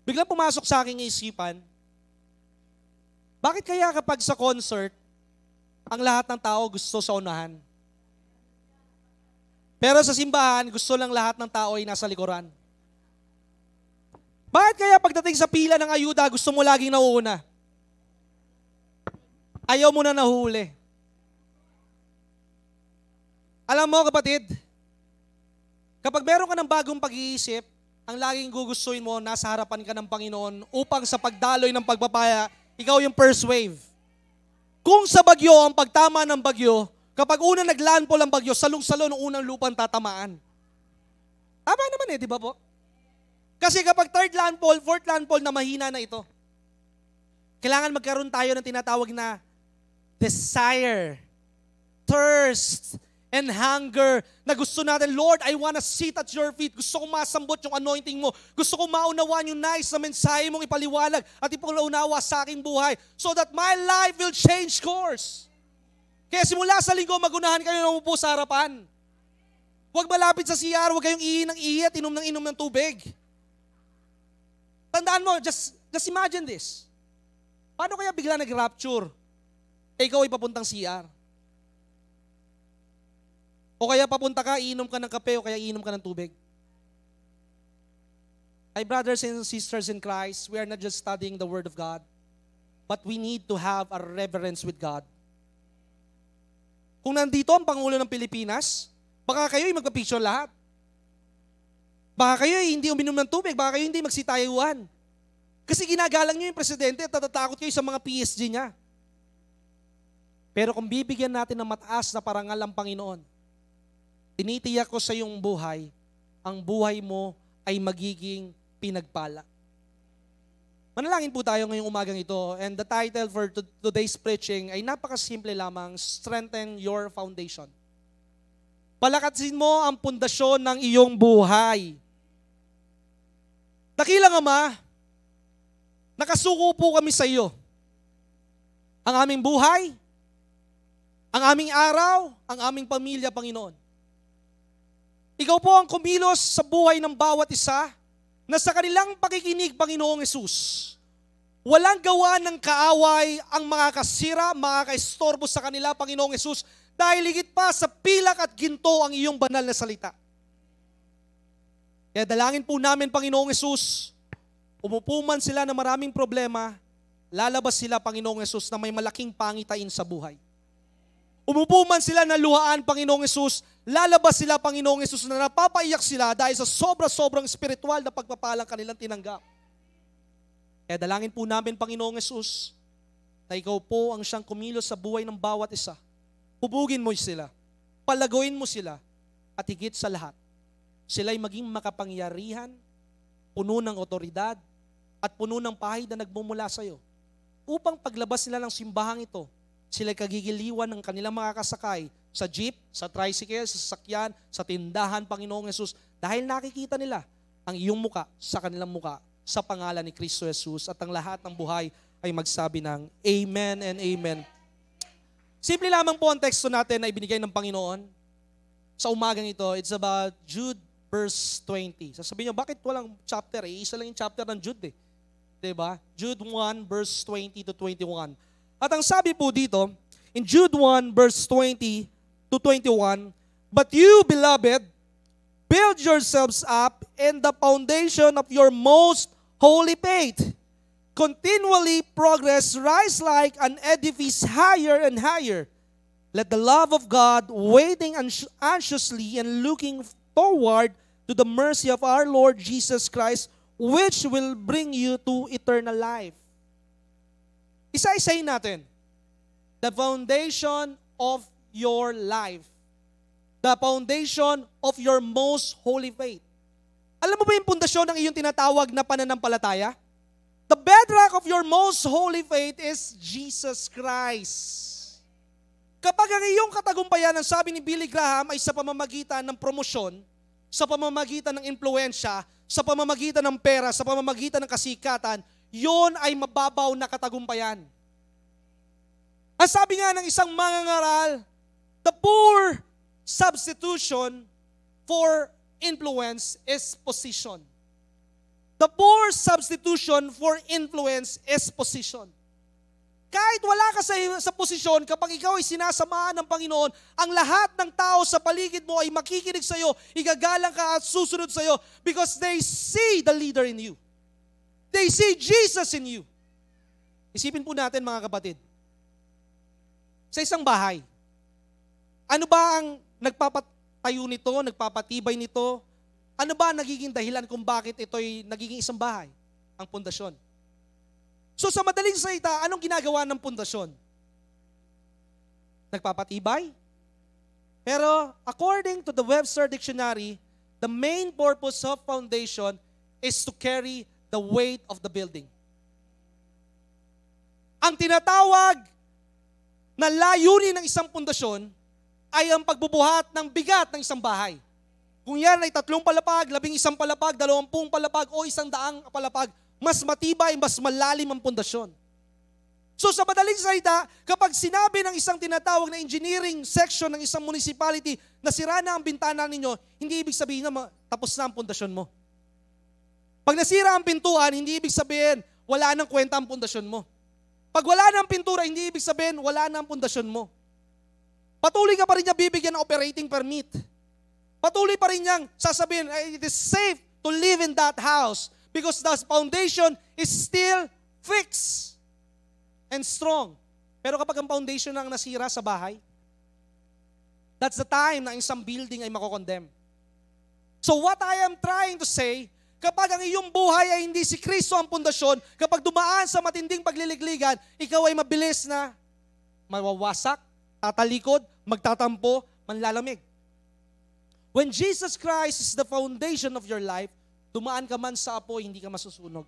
biglang pumasok sa aking isipan, bakit kaya kapag sa concert, ang lahat ng tao gusto sa unahan? Pero sa simbahan, gusto lang lahat ng tao ay nasa likuran. Bakit kaya pagdating sa pila ng ayuda, gusto mo laging nauuna? Ayaw mo na nahuli. Alam mo kapatid, kapag meron ka ng bagong pag-iisip, ang laging gugustuhin mo, nasa harapan ka ng Panginoon upang sa pagdaloy ng pagpapaya, ikaw yung first wave. Kung sa bagyo, ang pagtama ng bagyo, kapag unang naglandfall ang bagyo, salong-salo ng unang lupang tatamaan. Tama naman di ba po? Kasi kapag third landfall, fourth landfall na mahina na ito, kailangan magkaroon tayo ng tinatawag na desire, thirst, and hunger na gusto natin, Lord, I wanna sit at your feet. Gusto kong masambot yung anointing mo. Gusto kong maunawaan yung nice na mensahe mong ipaliwanag at ipaunawa sa aking buhay so that my life will change course. Kaya simula sa linggo, magunahan kayo na umupo sa harapan. Huwag malapit sa CR, huwag kayong ihi ng ihi at inom ng tubig. Tandaan mo, just imagine this. Paano kaya bigla nag-rapture? Ikaw ay papuntang CR. O kaya papunta ka, iinom ka ng kape o kaya iinom ka ng tubig. My brothers and sisters in Christ, we are not just studying the Word of God, but we need to have a reverence with God. Kung nandito ang Pangulo ng Pilipinas, baka kayo ay magpa-picture lahat. Baka kayo ay hindi uminom ng tubig, baka kayo hindi magsitayuan. Kasi ginagalang nyo yung presidente at natatakot kayo sa mga PSG niya. Pero kung bibigyan natin ng mataas na parangal ang Panginoon, tinitiyak ko sa iyong buhay, ang buhay mo ay magiging pinagpala. Manalangin po tayo ngayong umagang ito, and the title for today's preaching ay napakasimple lamang, Strengthen Your Foundation. Palakasin mo ang pundasyon ng iyong buhay. Dakilang Ama, nakasuko po kami sa iyo. Ang aming buhay, ang aming araw, ang aming pamilya, Panginoon. Ikaw po ang kumilos sa buhay ng bawat isa na sa kanilang pakikinig, Panginoong Hesus, walang gawa ng kaaway ang makakasira, makakaistorbo sa kanila, Panginoong Hesus, dahil higit pa sa pilak at ginto ang iyong banal na salita. Kaya dalangin po namin, Panginoong Hesus, umupo man sila na maraming problema, lalabas sila, Panginoong Hesus, na may malaking pangitain sa buhay. Umupo man sila na luhaan, Panginoong Hesus, lalabas sila, Panginoong Hesus, na napapaiyak sila dahil sa sobra-sobrang spiritual na pagpapalang kanilang tinanggap. Kaya dalangin po namin, Panginoong Hesus, na ikaw po ang siyang kumilos sa buhay ng bawat isa. Hubugin mo sila, palaguin mo sila, at higit sa lahat, sila'y maging makapangyarihan, puno ng otoridad, at puno ng pahid na nagmumula sa iyo. Upang paglabas nila ng simbahang ito, sila'y kagigiliwan ng kanilang mga kasakay sa jeep, sa tricycle, sa sasakyan, sa tindahan, Panginoong Hesus, dahil nakikita nila ang iyong muka sa kanilang muka sa pangalan ni Kristo Jesus, at ang lahat ng buhay ay magsabi ng Amen and Amen. Simple lamang po ang teksto natin na ibinigay ng Panginoon sa umagang ito. It's about Jude verse 20. Sasabihin nyo, bakit walang chapter? Isa lang yung chapter ng Jude . Diba? Jude 1 verse 20 to 21. At ang sabi po dito, in Jude 1 verse 20 to 21, but you, beloved, build yourselves up in the foundation of your most holy faith. Continually progress, rise like an edifice higher and higher. Let the love of God, waiting anxiously and looking forward to the mercy of our Lord Jesus Christ, which will bring you to eternal life. Isa-isayin natin. The foundation of your life. The foundation of your most holy faith. Alam mo ba yung pundasyon ng iyong tinatawag na pananampalataya? The bedrock of your most holy faith is Jesus Christ. Kapag ang iyong katagumpayan, ang sabi ni Billy Graham, ay sa pamamagitan ng promosyon, sa pamamagitan ng impluensya, sa pamamagitan ng pera, sa pamamagitan ng kasikatan, yon ay mababaw na katagumpayan. Ang sabi nga ng isang mangangaral, the poor substitution for influence is position. The poor substitution for influence is position. Kahit wala ka sa posisyon, kapag ikaw ay sinasamahan ng Panginoon, ang lahat ng tao sa paligid mo ay makikinig sa iyo, igagalang ka at susunod sa iyo because they see the leader in you. They see Jesus in you. Isipin po natin mga kapatid, sa isang bahay, ano ba ang nagpapatayo nito, nagpapatibay nito? Ano ba ang nagiging dahilan kung bakit ito'y nagiging isang bahay? Ang pundasyon. So sa madaling salita, anong ginagawa ng pundasyon? Nagpapatibay? Pero according to the Webster Dictionary, the main purpose of foundation is to carry the weight of the building. Ang tinatawag na layunin ng isang pundasyon ay ang pagbubuhat ng bigat ng isang bahay. Kung yan ay 3 palapag, 11 palapag, 20 palapag o 100 palapag, mas matibay, mas malalim ang pundasyon. So sa madaling salita, kapag sinabi ng isang tinatawag na engineering section ng isang municipality na sira na ang bintana ninyo, hindi ibig sabihin na tapos na ang pundasyon mo. Pag nasira ang pintuan, hindi ibig sabihin wala nang kwenta ang pundasyon mo. Pag wala nang pintura, hindi ibig sabihin wala nang pundasyon mo. Patuloy ka pa rin niya bibigyan ng operating permit. Patuloy pa rin niyang sasabihin, it is safe to live in that house because the foundation is still fixed and strong. Pero kapag ang foundation ang nasira sa bahay, that's the time na isang building ay makokondemn. So what I am trying to say, kapag ang iyong buhay ay hindi si Kristo ang pundasyon, kapag dumaan sa matinding pagliligligan, ikaw ay mabilis na mawawasak, tatalikod, magtatampo, manlalamig. When Jesus Christ is the foundation of your life, dumaan ka man sa apoy, hindi ka masusunog.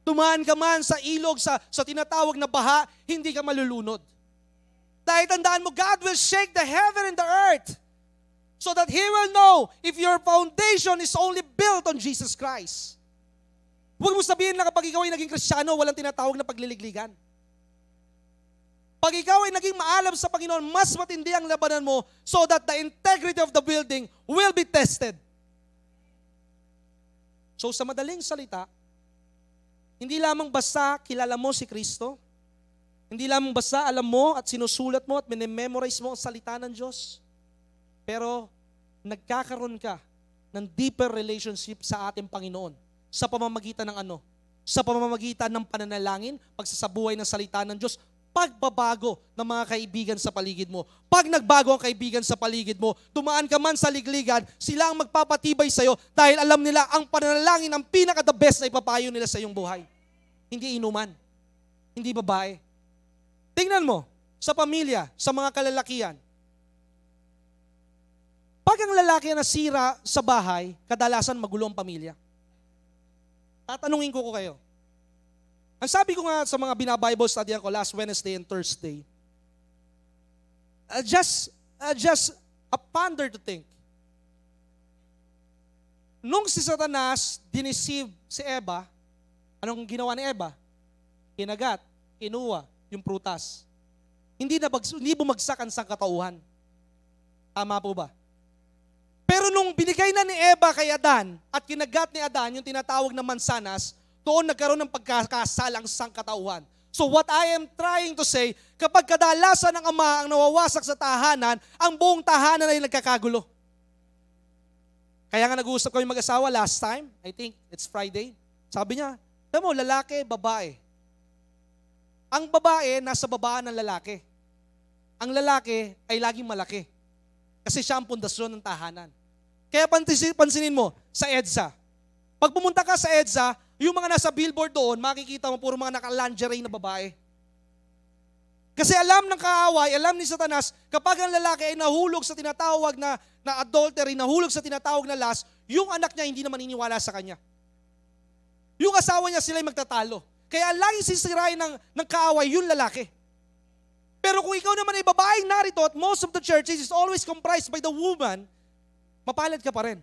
Dumaan ka man sa ilog, sa tinatawag na baha, hindi ka malulunod. Dahil tandaan mo, God will shake the heaven and the earth so that He will know if your foundation is only built on Jesus Christ. Huwag mo sabihin na kapag ikaw ay naging Kristiyano, walang tinatawag na pagliligligan. Pag ikaw ay naging maalam sa Panginoon, mas matindi ang labanan mo so that the integrity of the building will be tested. So sa madaling salita, hindi lamang basta kilala mo si Kristo, hindi lamang basta alam mo at sinusulat mo at minememorize mo ang salita ng Diyos, pero nagkakaroon ka ng deeper relationship sa ating Panginoon sa pamamagitan ng ano? Sa pamamagitan ng pananalangin, pagsasabuhay ng salita ng Diyos, pagbabago ng mga kaibigan sa paligid mo. Pag nagbago ang kaibigan sa paligid mo, dumaan ka man sa ligligan, sila ang magpapatibay sa'yo dahil alam nila ang pananalangin ang pinaka-the best na ipapayo nila sa iyong buhay. Hindi inuman, hindi babae. Tingnan mo, sa pamilya, sa mga kalalakian, pag ang lalaki na nasira sa bahay, kadalasan magulo ang pamilya. Tatanungin ko kayo, ang sabi ko nga sa mga binabible studyan ko last Wednesday and Thursday, just a ponder to think. Nung si Satanas diniceive si Eva, anong ginawa ni Eva? Kinagat, kinuha yung prutas. Hindi bumagsak ang sangkatauhan. Tama po ba? Pero nung binigay na ni Eva kay Adan at kinagat ni Adan yung tinatawag na mansanas, doon nagkaroon ng pagkakasalang sangkatauhan. So what I am trying to say, kapag kadalasan ng ama ang nawawasak sa tahanan, ang buong tahanan ay nagkakagulo. Kaya nga nag-uusap kami mag-asawa last time, I think it's Friday. Sabi niya, tama mo, lalaki, babae. Ang babae, nasa babaan ng lalaki. Ang lalaki ay laging malaki. Kasi siya ang pundasyon ng tahanan. Kaya pansinin mo, sa EDSA. Pag pumunta ka sa EDSA, yung mga nasa billboard doon, makikita mo puro mga naka-lingerie na babae. Kasi alam ng kaaway, alam ni Satanas, kapag ang lalaki ay nahulog sa tinatawag na adultery, nahulog sa tinatawag na lust, yung anak niya hindi na maniniwala sa kanya. Yung asawa niya sila'y magtatalo. Kaya laging sisirain ng kaaway yung lalaki. Pero kung ikaw naman ay babaeng narito at most of the churches is always comprised by the woman, mapalad ka pa rin.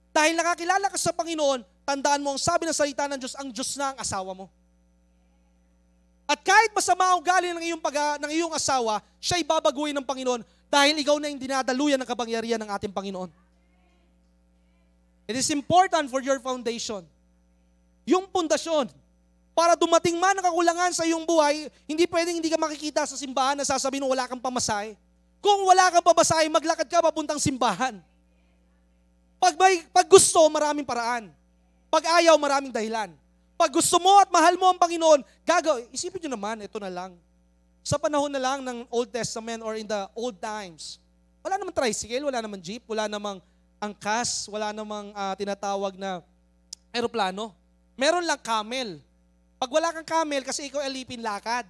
Dahil nakakilala ka sa Panginoon, tandaan mo ang sabi ng salita ng Diyos, ang Diyos na ang asawa mo. At kahit masama ang ugali ng iyong asawa, siya'y babaguhin ng Panginoon dahil ikaw na yung dinadaluyan ng kapangyarihan ng ating Panginoon. It is important for your foundation. yung pundasyon. Para dumating man ang kakulangan sa iyong buhay, hindi pwedeng hindi ka makikita sa simbahan na sasabihin mo wala kang pamasahe. Kung wala kang pamasahe, maglakad ka papuntang simbahan. Pag gusto, maraming paraan. Pag ayaw, maraming dahilan. Pag gusto mo at mahal mo ang Panginoon, isipin nyo naman, ito na lang. Sa panahon na lang ng Old Testament or in the old times, wala namang tricycle, wala namang jeep, wala namang angkas, wala namang tinatawag na aeroplano. Meron lang camel. Pag wala kang camel, kasi ikaw alipin lakad.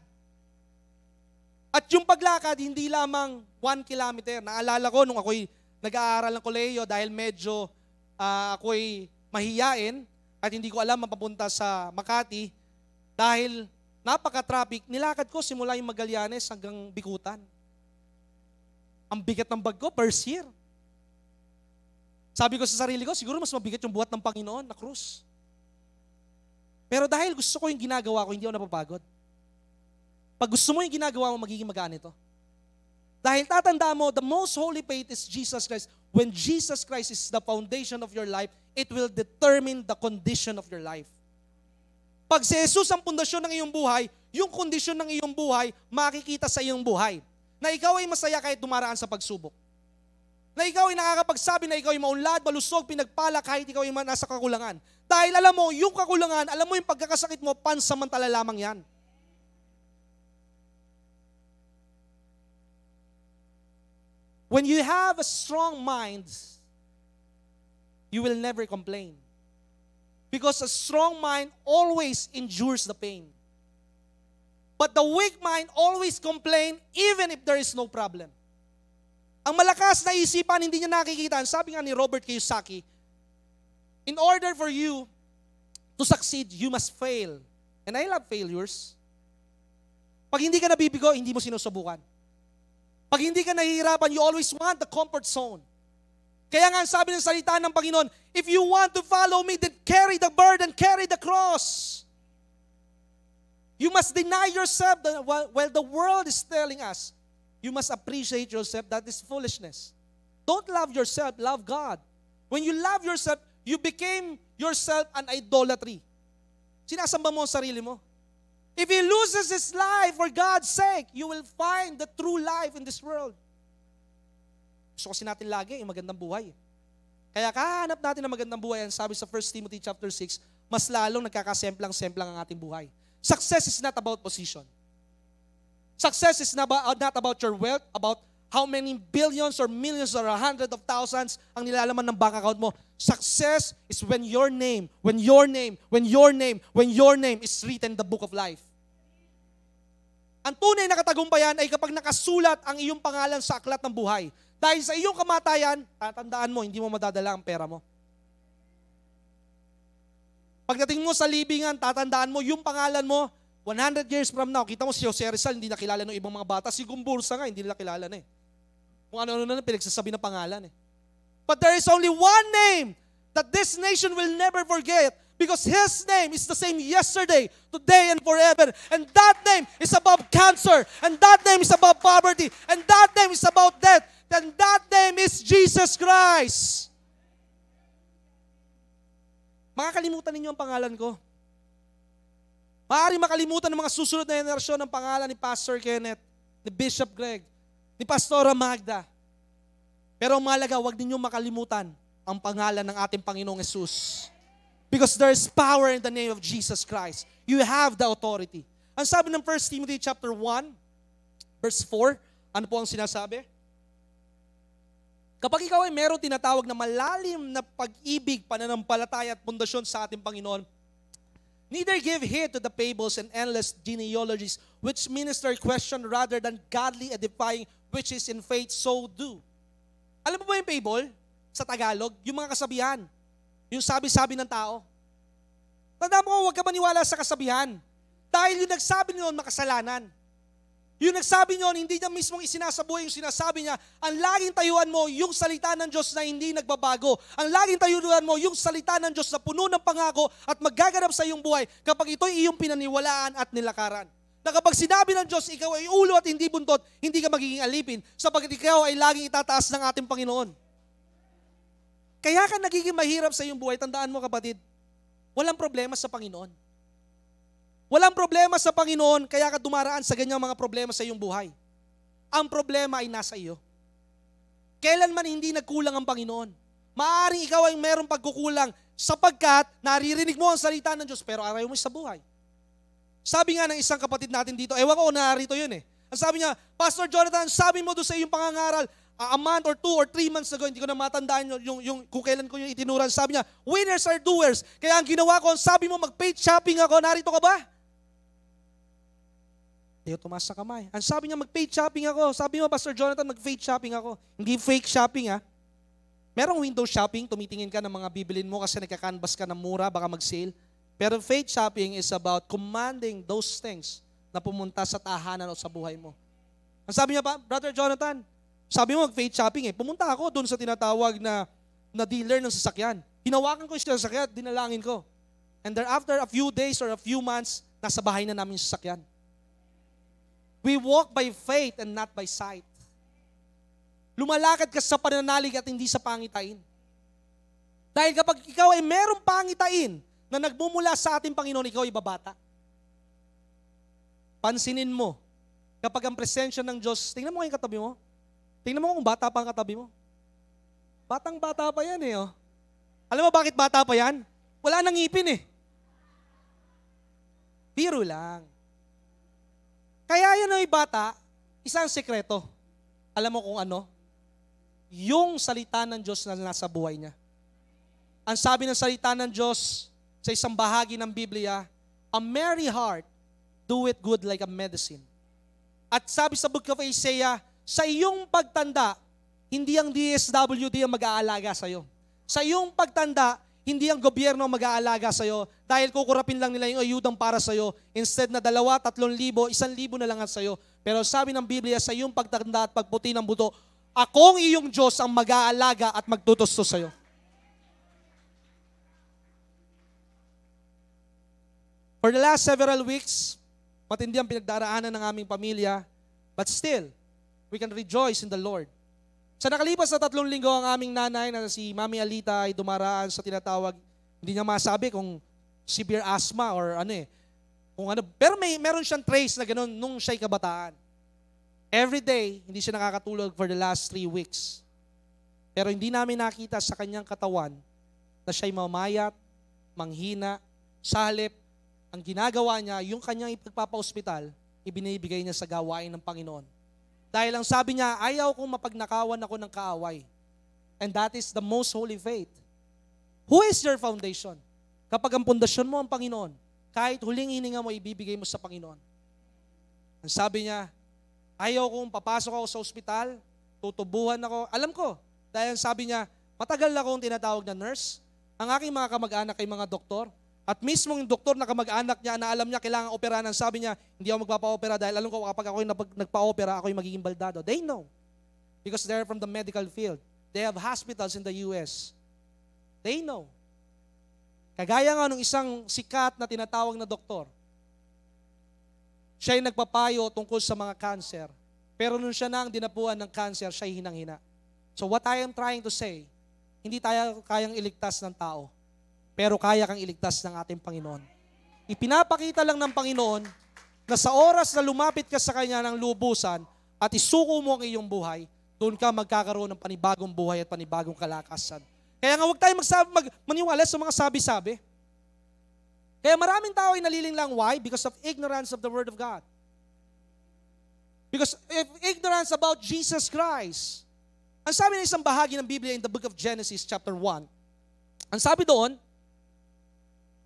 At yung paglakad, hindi lamang 1 kilometer. Naalala ko nung ako'y nag-aaral ng kolehiyo dahil medyo ako'y mahiyain at hindi ko alam mapapunta sa Makati dahil napaka-traffic, nilakad ko simula yung Magallanes hanggang Bikutan. Ang bigat ng bag ko, first year. Sabi ko sa sarili ko, siguro mas mabigat yung buhat ng Panginoon na krus. Pero dahil gusto ko yung ginagawa ko, hindi ako napapagod. Pag gusto mo yung ginagawa mo, magiging magaan ito. Dahil tatandaan mo, the most holy faith is Jesus Christ. When Jesus Christ is the foundation of your life, it will determine the condition of your life. Pag si Jesus ang pundasyon ng iyong buhay, yung kondisyon ng iyong buhay, makikita sa iyong buhay. Na ikaw ay masaya kahit dumaraan sa pagsubok. Na ikaw ay nakakapagsabi na ikaw ay maunlad, malusog, pinagpala kahit ikaw ay nasa kakulangan. Dahil alam mo, yung kakulangan, alam mo yung pagkakasakit mo, pansamantala lamang yan. When you have a strong mind, you will never complain. Because a strong mind always endures the pain. But the weak mind always complain even if there is no problem. Ang malakas na isipan, hindi niya nakikita. Sabi nga ni Robert Kiyosaki, in order for you to succeed, you must fail. And I love failures. Pag hindi ka nabibigo, hindi mo sinusubukan. Pag hindi ka nahihirapan, you always want the comfort zone. Kaya nga sabi ng salita ng Panginoon, if you want to follow me, then carry the burden, carry the cross. You must deny yourself while the world is telling us, you must appreciate yourself. That is foolishness. Don't love yourself, love God. When you love yourself, you became yourself an idolatry. Sinasamba mo ang sarili mo. If he loses his life for God's sake, you will find the true life in this world. Gusto kasi natin lagi yung magandang buhay. Kaya kahanap natin ng magandang buhay. Ang sabi sa 1 Timothy chapter 6, mas lalong nagkakasemplang-semplang ang ating buhay. Success is not about position. Success is not about your wealth, about how many billions or millions or hundreds of thousands ang nilalaman ng bank account mo. Success is when your name is written in the book of life. Ang tunay na katagumpayan ay kapag nakasulat ang iyong pangalan sa aklat ng buhay. Dahil sa iyong kamatayan, tatandaan mo, hindi mo madadala ang pera mo. Pagdating mo sa libingan, tatandaan mo, yung pangalan mo, 100 years from now, kita mo si Jose Rizal, hindi nakilala ng ibang mga bata. Si Gumbursa nga, hindi nila kilala na eh. Kung ano-ano na pinagsasabi ng pangalan eh. But there is only one name that this nation will never forget because His name is the same yesterday, today, and forever. And that name is above cancer. And that name is above poverty. And that name is about death. And that name is Jesus Christ. Makakalimutan ninyo ang pangalan ko. Maaaring makalimutan ng mga susunod na henerasyon ng pangalan ni Pastor Kenneth, ni Bishop Greg, ni Pastora Magda. Pero ang mahalaga, huwag ninyong makalimutan ang pangalan ng ating Panginoong Jesus. Because there is power in the name of Jesus Christ. You have the authority. Ang sabi ng 1 Timothy chapter 1, verse 4, ano po ang sinasabi? Kapag ikaw ay meron tinatawag na malalim na pag-ibig, pananampalataya at pundasyon sa ating Panginoon, neither give heed to the fables and endless genealogies which minister question rather than godly edifying which is in faith, so do. Alam mo ba yung fable sa Tagalog? Yung mga kasabihan. Yung sabi-sabi ng tao. Tandaan mo, huwag ka maniwala sa kasabihan. Dahil yung nagsabi noon, makasalanan. Yung nagsabi noon, hindi niya mismong isinasabuhay yung sinasabi niya. Ang laging tayuan mo, yung salita ng Diyos na hindi nagbabago. Ang laging tayuan mo, yung salita ng Diyos na puno ng pangako at maggaganap sa iyong buhay kapag ito'y iyong pinaniwalaan at nilakaran. Na kapag sinabi ng Diyos, ikaw ay ulo at hindi buntot, hindi ka magiging alipin sapagkat ikaw ay laging itataas ng ating Panginoon. Kaya ka nagiging mahirap sa iyong buhay. Tandaan mo kapatid, walang problema sa Panginoon. Walang problema sa Panginoon, kaya ka dumaraan sa ganyang mga problema sa iyong buhay. Ang problema ay nasa iyo. Kailanman hindi nagkulang ang Panginoon. Maaaring ikaw ay merong pagkukulang sapagkat naririnig mo ang salita ng Diyos pero araw mo sa buhay. Sabi nga ng isang kapatid natin dito, ewan ko narito yun eh. Ang sabi niya, Pastor Jonathan, sabi mo doon sa iyong pangangaral, a month or 2 or 3 months ago, hindi ko na matandaan yung kung kailan ko yung itinuran. Sabi niya, winners are doers. Kaya ang ginawa ko, sabi mo mag-faith shopping ako, narito ka ba? Tayo tumaas sa kamay. Ang sabi niya, mag-faith shopping ako. Sabi mo, Pastor Jonathan, mag-faith shopping ako. Hindi fake shopping ha. Merong window shopping, tumitingin ka ng mga bibilin mo kasi nagka-canvas ka ng mura, baka mag-sale. Pero faith shopping is about commanding those things na pumunta sa tahanan o sa buhay mo. Ang sabi niya pa, Brother Jonathan, sabi mo mag-faith shopping eh. Pumunta ako doon sa tinatawag na dealer ng sasakyan. Hinawakan ko yung sasakyan, dinalangin ko. And thereafter a few days or a few months, nasa bahay na namin yung sasakyan. We walk by faith and not by sight. Lumalakad ka sa pananalig at hindi sa pangitain. Dahil kapag ikaw ay merong pangitain na nagmumula sa ating Panginoon, ikaw ay babata. Pansinin mo, kapag ang presensya ng Diyos, tingnan mo yung katabi mo. Tingnan mo kung bata pa ang katabi mo. Batang-bata pa yan eh. Oh. Alam mo bakit bata pa yan? Wala nang ngipin eh. Biro lang. Kaya yan ay bata, isang sekreto. Alam mo kung ano? Yung salita ng Diyos na nasa buhay niya. Ang sabi ng salita ng Diyos sa isang bahagi ng Biblia, a merry heart doeth good like a medicine. At sabi sa book of Isaiah, sa iyong pagtanda, hindi ang DSWD ang mag-aalaga sa iyo. Sa iyong pagtanda, hindi ang gobyerno ang mag-aalaga sa iyo dahil kukurapin lang nila yung ayudang para sa iyo. Instead na 2,000, 3,000, 1,000 na lang sa iyo. Pero sabi ng Biblia, sa iyong pagtanda at pagputi ng buto, akong iyong Diyos ang mag-aalaga at magtutusto sa iyo. For the last several weeks, matindi ang pinagdaraanan ng aming pamilya, but still, we can rejoice in the Lord. Sa nakalipas na 3 linggo, ang aming nanay na si Mami Alita ay dumaraan sa tinatawag, hindi niya masabi kung severe asthma or ano eh. Kung ano, pero meron siyang trace na gano'n nung siya'y kabataan. Every day, hindi siya nakakatulog for the last 3 weeks. Pero hindi namin nakita sa kanyang katawan na siya'y mamayat, manghina, sa halip, ang ginagawa niya, yung kanyang ipagpapa-ospital, ibinibigay niya sa gawain ng Panginoon. Dahil ang sabi niya, ayaw kong mapagnakawan ako ng kaaway. And that is the most holy faith. Who is your foundation? Kapag ang pundasyon mo ang Panginoon, kahit huling hininga mo, ibibigay mo sa Panginoon. Ang sabi niya, ayaw kong papasok ako sa ospital, tutubuhan ako. Alam ko, dahil sabi niya, matagal na akong tinatawag na nurse. Ang aking mga kamag-anak ay mga doktor. At mismo yung doktor na kamag-anak niya na alam niya kailangan operahan, sabi niya, hindi ako magpapa-opera dahil alam ko kapag ako yung nagpa-opera, ako yung magiging baldado. They know. Because they're from the medical field. They have hospitals in the US. They know. Kagaya nga nung isang sikat na tinatawag na doktor, siya ay nagpapayo tungkol sa mga cancer. Pero nung siya na ang dinapuan ng cancer, siya ay hinang-hina. So what I am trying to say, hindi tayo kayang iligtas ng tao. Pero kaya kang iligtas ng ating Panginoon. Ipinapakita lang ng Panginoon na sa oras na lumapit ka sa Kanya ng lubusan at isuko mo ang iyong buhay, doon ka magkakaroon ng panibagong buhay at panibagong kalakasan. Kaya nga huwag tayo maniwala sa mga sabi-sabi. Kaya maraming tao ay nalilinglang. Why? Because of ignorance of the Word of God. Because of ignorance about Jesus Christ. Ang sabi ng isang bahagi ng Biblia in the book of Genesis chapter 1, ang sabi doon,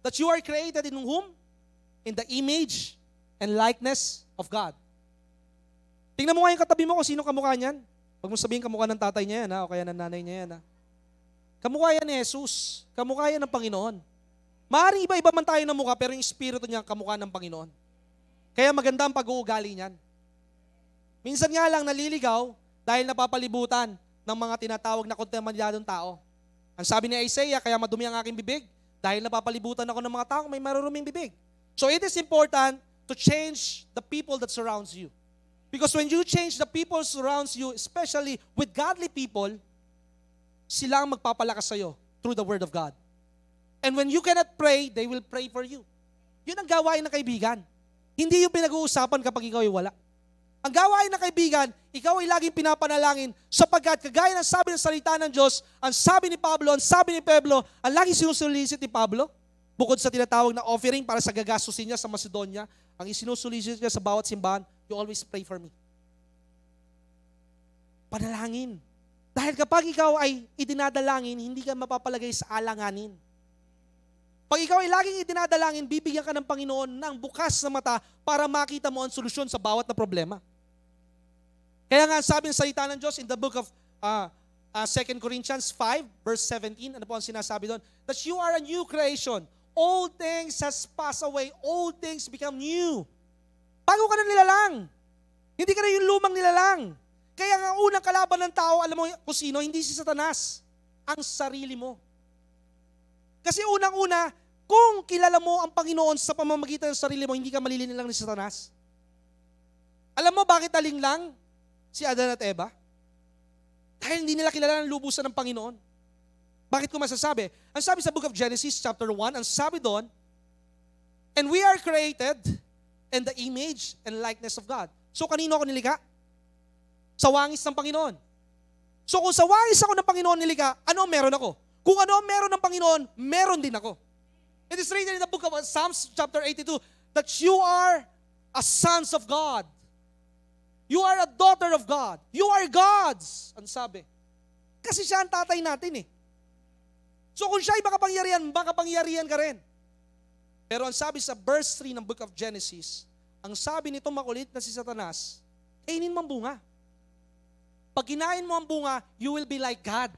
that you are created in whom? In the image and likeness of God. Tingnan mo nga yung katabi mo kung sino kamukha niyan. Huwag mo sabihin kamukha ng tatay niya yan, ha? O kaya ng nanay niya yan. Ha? Kamukha yan ni Jesus. Kamukha yan ng Panginoon. Maaaring iba-iba man tayo ng mukha, pero yung espiritu niya kamukha ng Panginoon. Kaya maganda ang pag-uugali niyan. Minsan nga lang naliligaw dahil napapalibutan ng mga tinatawag na kontaminadong tao. Ang sabi ni Isaiah, kaya madumi ang aking bibig, dahil napapalibutan ako ng mga taong may maruruming bibig. So it is important to change the people that surrounds you. Because when you change the people surrounds you, especially with godly people, sila ang magpapalakas sa iyo through the Word of God. And when you cannot pray, they will pray for you. Yun ang gawain ng kaibigan. Hindi yung pinag-uusapan kapag ikaw ay wala. Ang gawain ng kaibigan, ikaw ay laging pinapanalangin sapagkat kagaya ng sabi ng salita ng Diyos, ang sabi ni Pablo, ang sabi ni Pablo, ang laging sinusulisit ni Pablo, bukod sa tinatawag na offering para sa gagastusin niya sa Macedonia, ang isinusulisit niya sa bawat simbahan, you always pray for me. Panalangin. Dahil kapag ikaw ay idinadalangin, hindi ka mapapalagay sa alanganin. Pag ikaw ay laging idinadalangin, bibigyan ka ng Panginoon ng bukas na mata para makita mo ang solusyon sa bawat na problema. Kaya nga sabi ng salita ng Diyos in the book of 2 Corinthians 5 verse 17, ano po ang sinasabi doon? That you are a new creation. Old things has passed away. Old things become new. Bago ka na nilalang. Hindi ka na yung lumang nilalang. Kaya nga unang kalaban ng tao, alam mo kung sino? Hindi si Satanas. Ang sarili mo. Kasi unang-una, kung kilala mo ang Panginoon sa pamamagitan ng sarili mo, hindi ka malililang ni Satanas. Alam mo bakit aling lang si Adan at Eva? Dahil hindi nila kilala ng lubusan ng Panginoon. Bakit ko masasabi? Ang sabi sa book of Genesis chapter 1, ang sabi doon, and we are created in the image and likeness of God. So kanino ako nilikha? Sa wangis ng Panginoon. So kung sa wangis ako ng Panginoon nilikha, ano meron ako? Kung ano ang meron ng Panginoon, meron din ako. It is written in the book of Psalms chapter 82 that you are a sons of God. You are a daughter of God. You are God's. Ang sabi. Kasi siya ang tatay natin eh. So kung siya ay makapangyarihan ka rin. Pero ang sabi sa verse 3 ng book of Genesis, ang sabi nito makulit na si Satanas, kainin mo ang bunga. Pag kinain mo ang bunga, you will be like God.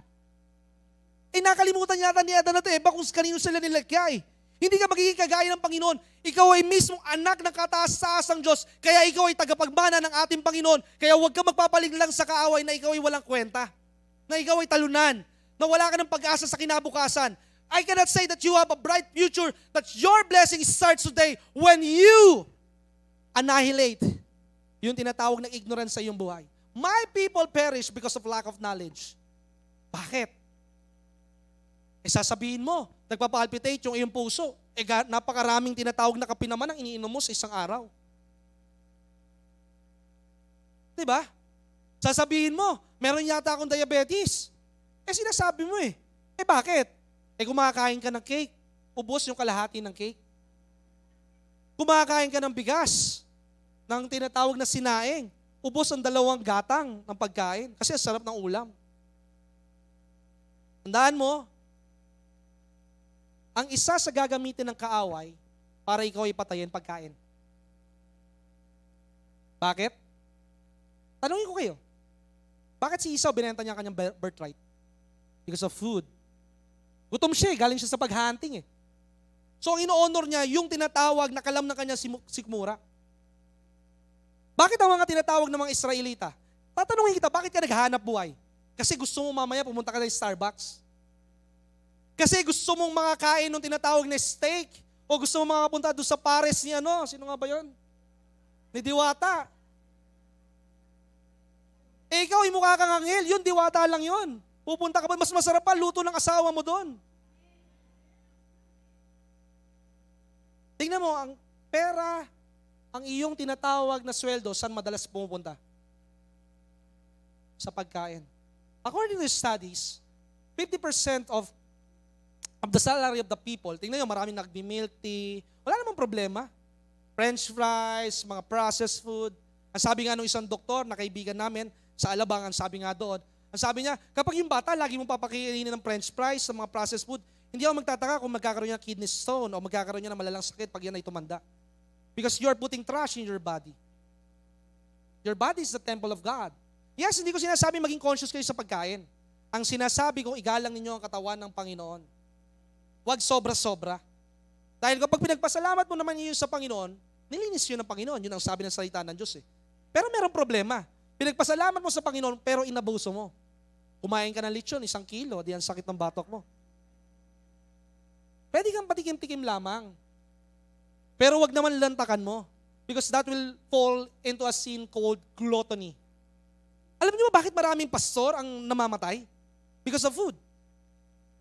Nakalimutan yata ni Adan at Eva kung kanino sila nilagya eh. Hindi ka magiging kagaya ng Panginoon. Ikaw ay mismong anak ng kataas-taasang Diyos. Kaya ikaw ay tagapagmana ng ating Panginoon. Kaya huwag ka magpapaliglang sa kaaway na ikaw ay walang kwenta. Na ikaw ay talunan. Na wala ka ng pag-asa sa kinabukasan. I cannot say that you have a bright future, that your blessing starts today when you annihilate yung tinatawag na ignorance sa iyong buhay. My people perish because of lack of knowledge. Bakit? Sasabihin mo, nagpapalpitate yung iyong puso. Napakaraming tinatawag na kape naman ang iniinom mo sa isang araw. Diba? Sasabihin mo, meron yata akong diabetes. Sinasabi mo eh. Bakit? Kumakain ka ng cake, ubos yung kalahati ng cake. Kumakain ka ng bigas, ng tinatawag na sinaing, ubos ang 2 gatang ng pagkain kasi ang sarap ng ulam. Tandaan mo, ang isa sa gagamitin ng kaaway para ikaw ay patayin pagkain. Bakit? Tanungin ko kayo, bakit si Esau binenta niya ang kanyang birthright? Because of food. Gutom siya, galing siya sa paghunting eh. So ang ino-honor niya, yung tinatawag na kalam ng kanya sikmura. Bakit ang mga tinatawag ng mga Israelita? Tatanungin kita, bakit ka naghahanap buhay? Kasi gusto mo mamaya pumunta ka sa Starbucks? Kasi gusto mong makakain ng tinatawag na steak? O gusto mong makapunta doon sa pares ni ano? Sino nga ba yun? Ni Diwata. Ikaw ay mukha kang anghel, yun Diwata lang yun. Pupunta ka ba, mas masarap pa, luto ng asawa mo doon. Tingnan mo, ang pera, ang iyong tinatawag na sweldo, saan madalas pumupunta? Sa pagkain. According to studies, 50% of the salary of the people, tingnan nyo, maraming nagbi-milk tea, wala namang problema. French fries, mga processed food. Ang sabi nga nung isang doktor na kaibigan namin, sa Alabang, ang sabi nga doon, ang sabi niya, kapag yung bata, lagi mong papakainin ng French fries sa mga processed food, hindi ako magtataka kung magkakaroon niya ng kidney stone o magkakaroon niya ng malalang sakit pag yan ay tumanda. Because you're putting trash in your body. Your body is the temple of God. Yes, hindi ko sinasabi maging conscious kayo sa pagkain. Ang sinasabi ko, igalang ninyo ang katawan ng Panginoon. Huwag sobra-sobra. Dahil kapag pinagpasalamat mo naman yun sa Panginoon, nilinis yun ng Panginoon. Yun ang sabi ng salita ng Diyos eh. Pero merong problema. Pinagpasalamat mo sa Panginoon, pero inabuso mo. Kumain ka ng lechon, 1 kilo, di ang sakit ng batok mo. Pwede kang patikim-tikim lamang. Pero wag naman lantakan mo. Because that will fall into a sin called gluttony. Alam niyo ba bakit maraming pastor ang namamatay? Because of food.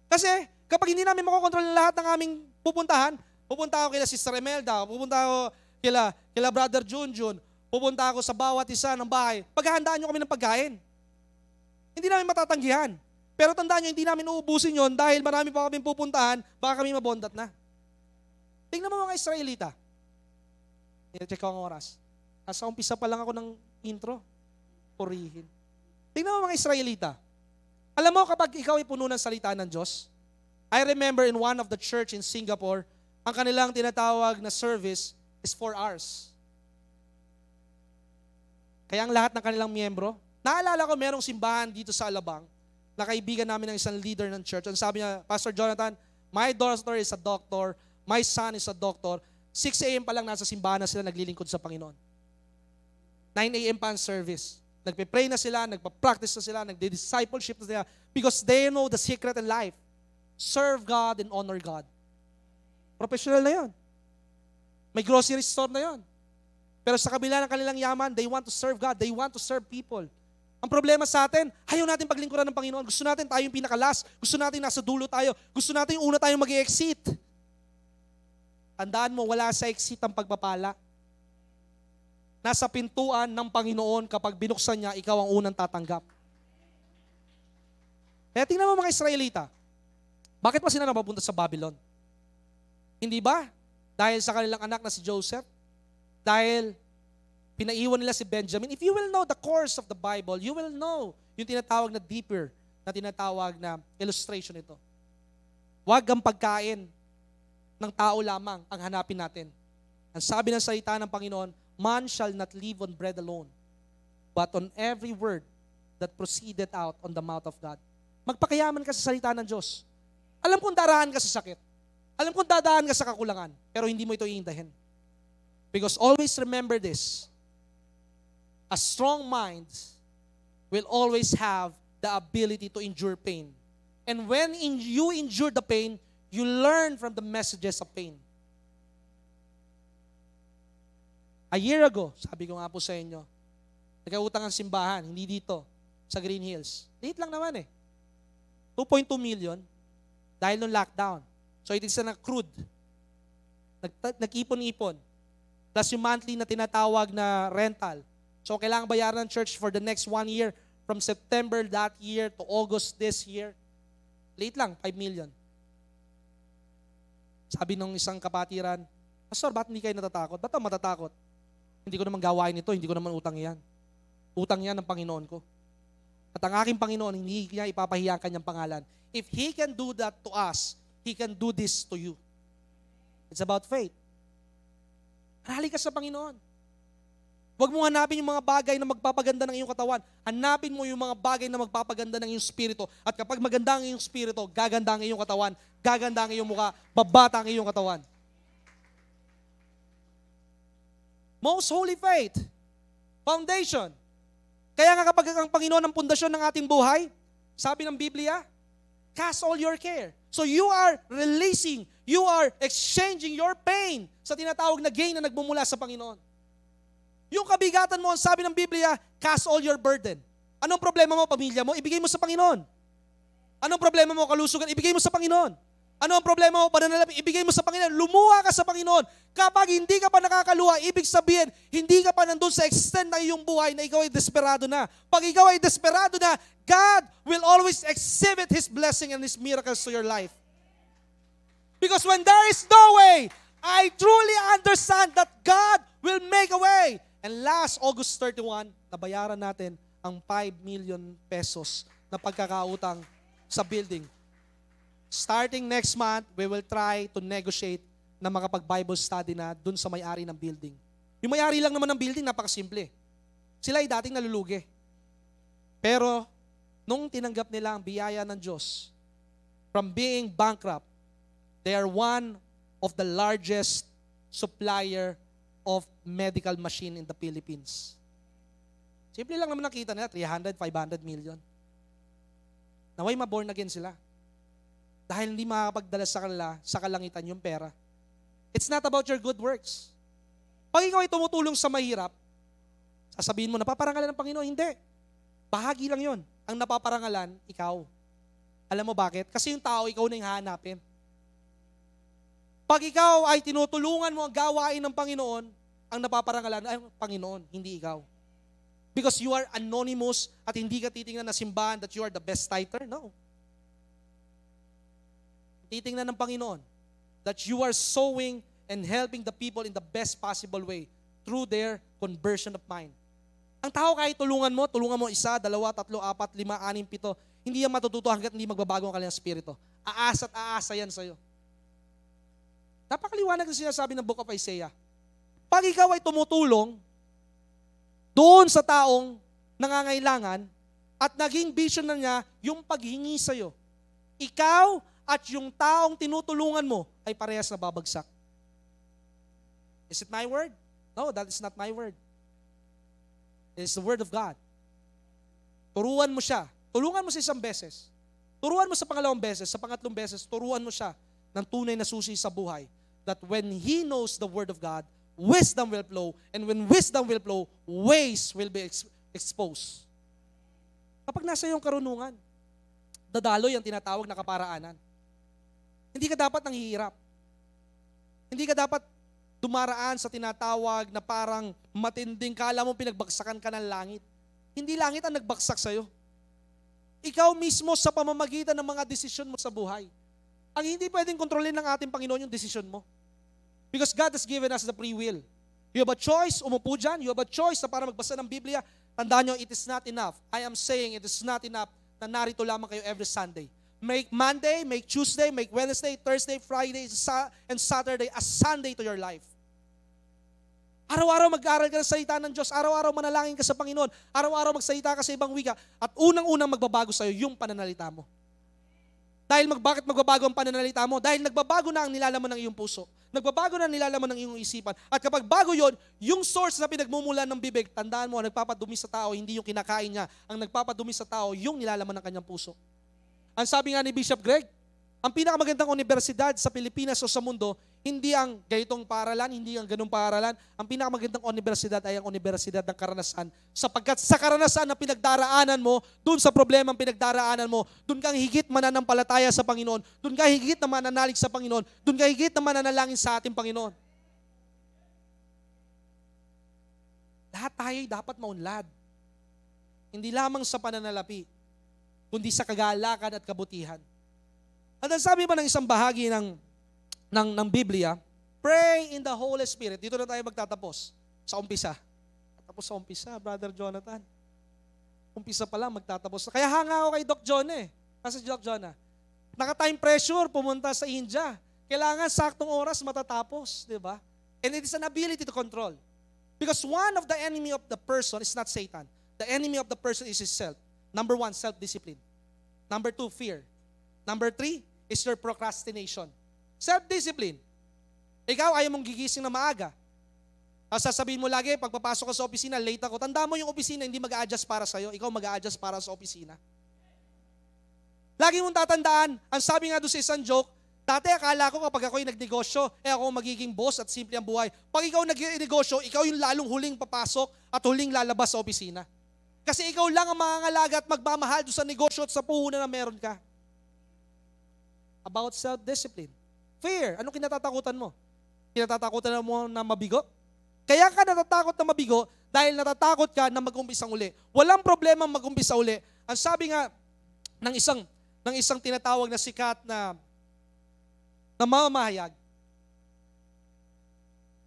Kasi Kapag hindi namin makokontrol lahat ng aming pupuntahan, pupunta ako kila Sister Emelda, pupunta ako kila Brother Junjun, pupunta ako sa bawat isa ng bahay, paghahandaan nyo kami ng pagkain. Hindi namin matatanggihan. Pero tandaan nyo, hindi namin uubusin yon dahil marami pa kaming pupuntahan, baka kami mabondat na. Tingnan mo mga Israelita. I-check ko ang oras. Asa umpisa pa lang ako ng intro. Purihin. Tingnan mo mga Israelita. Alam mo kapag ikaw ay puno ng salita ng Diyos, I remember in one of the church in Singapore, ang kanilang tinatawag na service is 4 hours. Kaya ang lahat ng kanilang miyembro, naalala ko merong simbahan dito sa Alabang, na kaibigan namin ng isang leader ng church. Ang sabi niya, Pastor Jonathan, my daughter is a doctor, my son is a doctor. 6 a.m. pa lang nasa simbahan na sila naglilingkod sa Panginoon. 9 a.m. pa ang service. Nagpe-pray na sila, nagpa-practice na sila, nagde-discipleship na sila because they know the secret in life. Serve God and honor God. Professional na yon. May grocery store na yon. Pero sa kabila ng kanilang yaman, they want to serve God. They want to serve people. Ang problema sa atin, ayaw natin paglingkuran ng Panginoon. Gusto natin tayo yung pinakalas. Gusto natin nasa dulo tayo. Gusto natin yung una tayong mag-i-exit. Tandaan mo, wala sa exit ang pagpapala. Nasa pintuan ng Panginoon, kapag binuksan niya, ikaw ang unang tatanggap. Kaya tingnan mo mga Israelita, bakit pa sila napapunta sa Babylon? Hindi ba? Dahil sa kanilang anak na si Joseph? Dahil pinaiwan nila si Benjamin? If you will know the course of the Bible, you will know yung tinatawag na deeper, na tinatawag na illustration ito. Huwag ang pagkain ng tao lamang ang hanapin natin. Ang sabi ng salita ng Panginoon, man shall not live on bread alone, but on every word that proceeded out on the mouth of God. Magpakayaman ka sa salita ng Diyos. Alam kong daraan ka sa sakit. Alam kong dadaan ka sa kakulangan, pero hindi mo ito iindahin. Because always remember this, a strong mind will always have the ability to endure pain. And when you endure the pain, you learn from the messages of pain. A year ago, sabi ko nga po sa inyo, nagkautang ang simbahan, hindi dito, sa Green Hills. Liit lang naman eh. 2.2 million dahil nung lockdown. So it is na accrued. Nag-ipon-ipon. Plus yung monthly na tinatawag na rental. So kailangan bayaran ng church for the next 1 year from September that year to August this year. Liit lang, 5 million. Sabi nung isang kapatiran, Pastor, ba't hindi kayo natatakot? Ba't ako matatakot? Hindi ko naman gawain ito, hindi ko naman utang yan. Utang yan ng Panginoon ko. At ang aking Panginoon, hindi niya ipapahiya ang kanyang pangalan. If He can do that to us, He can do this to you. It's about faith. Manali ka sa Panginoon. Huwag mo hanapin yung mga bagay na magpapaganda ng iyong katawan. Hanapin mo yung mga bagay na magpapaganda ng iyong spirito. At kapag maganda ang iyong spirito, gaganda ang iyong katawan, gaganda ang iyong mukha, babata ang iyong katawan. Most holy faith. Foundation. Kaya nga kapag ang Panginoon ang pundasyon ng ating buhay, sabi ng Biblia, cast all your care. So you are releasing, you are exchanging your pain sa tinatawag na gain na nagmumula sa Panginoon. Yung kabigatan mo, ang sabi ng Biblia, cast all your burden. Anong problema mo, pamilya mo? Ibigay mo sa Panginoon. Anong problema mo, kalusugan? Ibigay mo sa Panginoon. Ano ang problema mo, pananalapi? Ibigay mo sa Panginoon. Lumuha ka sa Panginoon. Kapag hindi ka pa nakakaluha, ibig sabihin, hindi ka pa nandun sa extent ng iyong buhay na ikaw ay desperado na. Pag ikaw ay desperado na, God will always exhibit His blessing and His miracles to your life. Because when there is no way, I truly understand that God will make a way. And last August 31, nabayaran natin ang 5 million pesos na pagkakautang sa building. Starting next month, we will try to negotiate na makapag-Bible study na dun sa may-ari ng building. Yung may-ari lang naman ng building, napakasimple. Sila ay dating nalulugi. Pero, nung tinanggap nila ang biyaya ng Diyos, from being bankrupt, they are one of the largest supplier of medical machine in the Philippines. Simple lang naman nakita nila, 300, 500 million. Naway ma-born again sila. Dahil hindi makakapagdala sa kanila, sa kalangitan yung pera. It's not about your good works. Pag ikaw ay tumutulong sa mahirap, sasabihin mo, napaparangalan ng Panginoon. Hindi. Bahagi lang yon. Ang napaparangalan, ikaw. Alam mo bakit? Kasi yung tao, ikaw na yung hahanapin. Pag ikaw ay tinutulungan mo ang gawain ng Panginoon, ang napaparangalan ay ang Panginoon, hindi ikaw. Because you are anonymous at hindi ka titingnan na simbahan that you are the best tither. No. Titingnan ng Panginoon that you are sowing and helping the people in the best possible way through their conversion of mind. Ang tao kahit tulungan mo 1, 2, 3, 4, 5, 6, 7, hindi yan matututo hanggat hindi magbabago ang kanilang spirito. Aasa at aasa yan sa'yo. Napakaliwanag na sinasabi ng Book of Isaiah. Pag ikaw ay tumutulong doon sa taong nangangailangan at naging vision na niya yung paghingi sa'yo, ikaw at yung taong tinutulungan mo ay parehas na babagsak. Is it my word? No, that is not my word. It is the word of God. Turuan mo siya. Tulungan mo sa isang beses. Turuan mo sa pangalawang beses. Sa pangatlong beses, turuan mo siya ng tunay na susi sa buhay. That when he knows the word of God, wisdom will flow. And when wisdom will flow, ways will be exposed. Kapag nasa iyong karunungan, dadaloy ang tinatawag na kaparaanan. Hindi ka dapat nanghihirap. Hindi ka dapat dumaraan sa tinatawag na parang matinding kala mo pinagbagsakan ka ng langit. Hindi langit ang nagbagsak sa'yo. Ikaw mismo sa pamamagitan ng mga desisyon mo sa buhay. Ang hindi pwedeng kontrolin ng ating Panginoon yung desisyon mo. Because God has given us the free will. You have a choice, umupo dyan. You have a choice na para magbasa ng Biblia. Tandaan nyo, it is not enough. I am saying it is not enough na narito lamang kayo every Sunday. Make Monday, make Tuesday, make Wednesday, Thursday, Friday, and Saturday a Sunday to your life. Araw-araw mag-aaral ka ng salita ng Diyos. Araw-araw manalangin ka sa Panginoon. Araw-araw magsalita ka sa ibang wika. At unang-unang magbabago sa'yo yung pananalita mo. Dahil bakit magbabago ang pananalita mo? Dahil nagbabago na ang nilalaman ng iyong puso. Nagbabago na ang nilalaman ng iyong isipan. At kapag bago yon, yung source na pinagmumulan ng bibig, tandaan mo, ang nagpapadumi sa tao, hindi yung kinakain niya. Ang nagpapadumi sa tao, yung nilalaman ng kanyang puso. Ang sabi nga ni Bishop Greg, ang pinakamagandang universidad sa Pilipinas o sa mundo, hindi ang ganitong paaralan, hindi ang ganung paaralan. Ang pinakamagandang universidad ay ang universidad ng karanasan. Sapagkat sa karanasan na pinagdaraanan mo, dun sa problema ang pinagdaraanan mo, dun kang higit mananampalataya sa Panginoon, dun ka higit na mananalig sa Panginoon, dun ka higit na mananalangin sa ating Panginoon. Lahat tayo dapat maunlad. Hindi lamang sa pananalapi, kundi sa kagalakan at kabutihan. At ang sabi pa ng isang bahagi ng Biblia, pray in the Holy Spirit. Dito na tayo magtatapos sa umpisa. Tapos sa umpisa, Brother Jonathan. Umpisa pa lang, magtatapos. Kaya hanga ako kay Doc John eh. Kasi Doc John naka-time pressure, pumunta sa India. Kailangan saktong oras matatapos, di ba? And it is an ability to control. Because one of the enemy of the person is not Satan. The enemy of the person is his self. Number 1, self-discipline. Number 2, fear. Number 3, is your procrastination. Self-discipline. Ikaw, ayaw mong gigising na maaga. Sasabihin mo lagi, pagpapasok ka sa opisina, late ako. Tanda mo yung opisina, hindi mag-a-adjust para sa'yo. Ikaw mag-a-adjust para sa opisina. Lagi mong tatandaan, ang sabi nga doon sa isang joke, dati akala ko kapag ako'y nagnegosyo, ako magiging boss at simple ang buhay. Pag ikaw nagnegosyo, ikaw yung lalong huling papasok at huling lalabas sa opisina. Kasi ikaw lang ang mangangalaga at magmamahal doon sa negosyo at sa puhunan na meron ka. About self-discipline. Fear. Anong kinatatakutan mo? Kinatatakutan mo na mabigo? Kaya ka natatakot na mabigo dahil natatakot ka na mag-umpisang uli. Walang problema mag-umpisa uli. Ang sabi nga ng isang tinatawag na sikat na mamamahayag,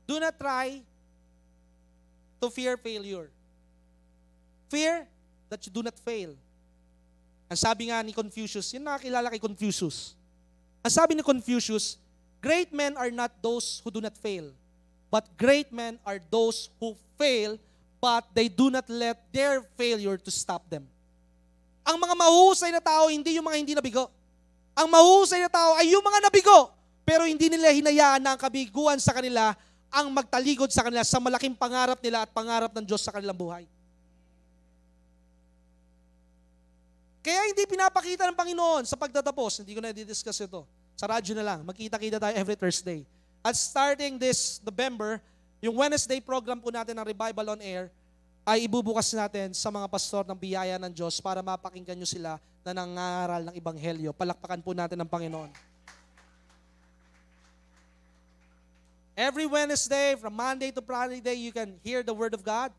do not try to fear failure. Fear that you do not fail. Ang sabi nga ni Confucius, yun nakakilala kay Confucius. Ang sabi ni Confucius, great men are not those who do not fail, but great men are those who fail, but they do not let their failure to stop them. Ang mga mahuhusay na tao, hindi yung mga hindi nabigo. Ang mahuhusay na tao ay yung mga nabigo, pero hindi nila hinayaan na ang kabiguan sa kanila ang magtaligod sa kanila sa malaking pangarap nila at pangarap ng Diyos sa kanilang buhay. Kaya hindi pinapakita ng Panginoon sa pagtatapos. Hindi ko na i-discuss ito. Sa radyo na lang. Magkita-kita tayo every Thursday. At starting this November, yung Wednesday program po natin ng Revival on Air, ay ibubukas natin sa mga pastor ng biyaya ng Diyos para mapakinggan nyo sila na nangangaral ng Ebanghelyo. Palakpakan po natin ang Panginoon. Every Wednesday, from Monday to Friday, you can hear the Word of God.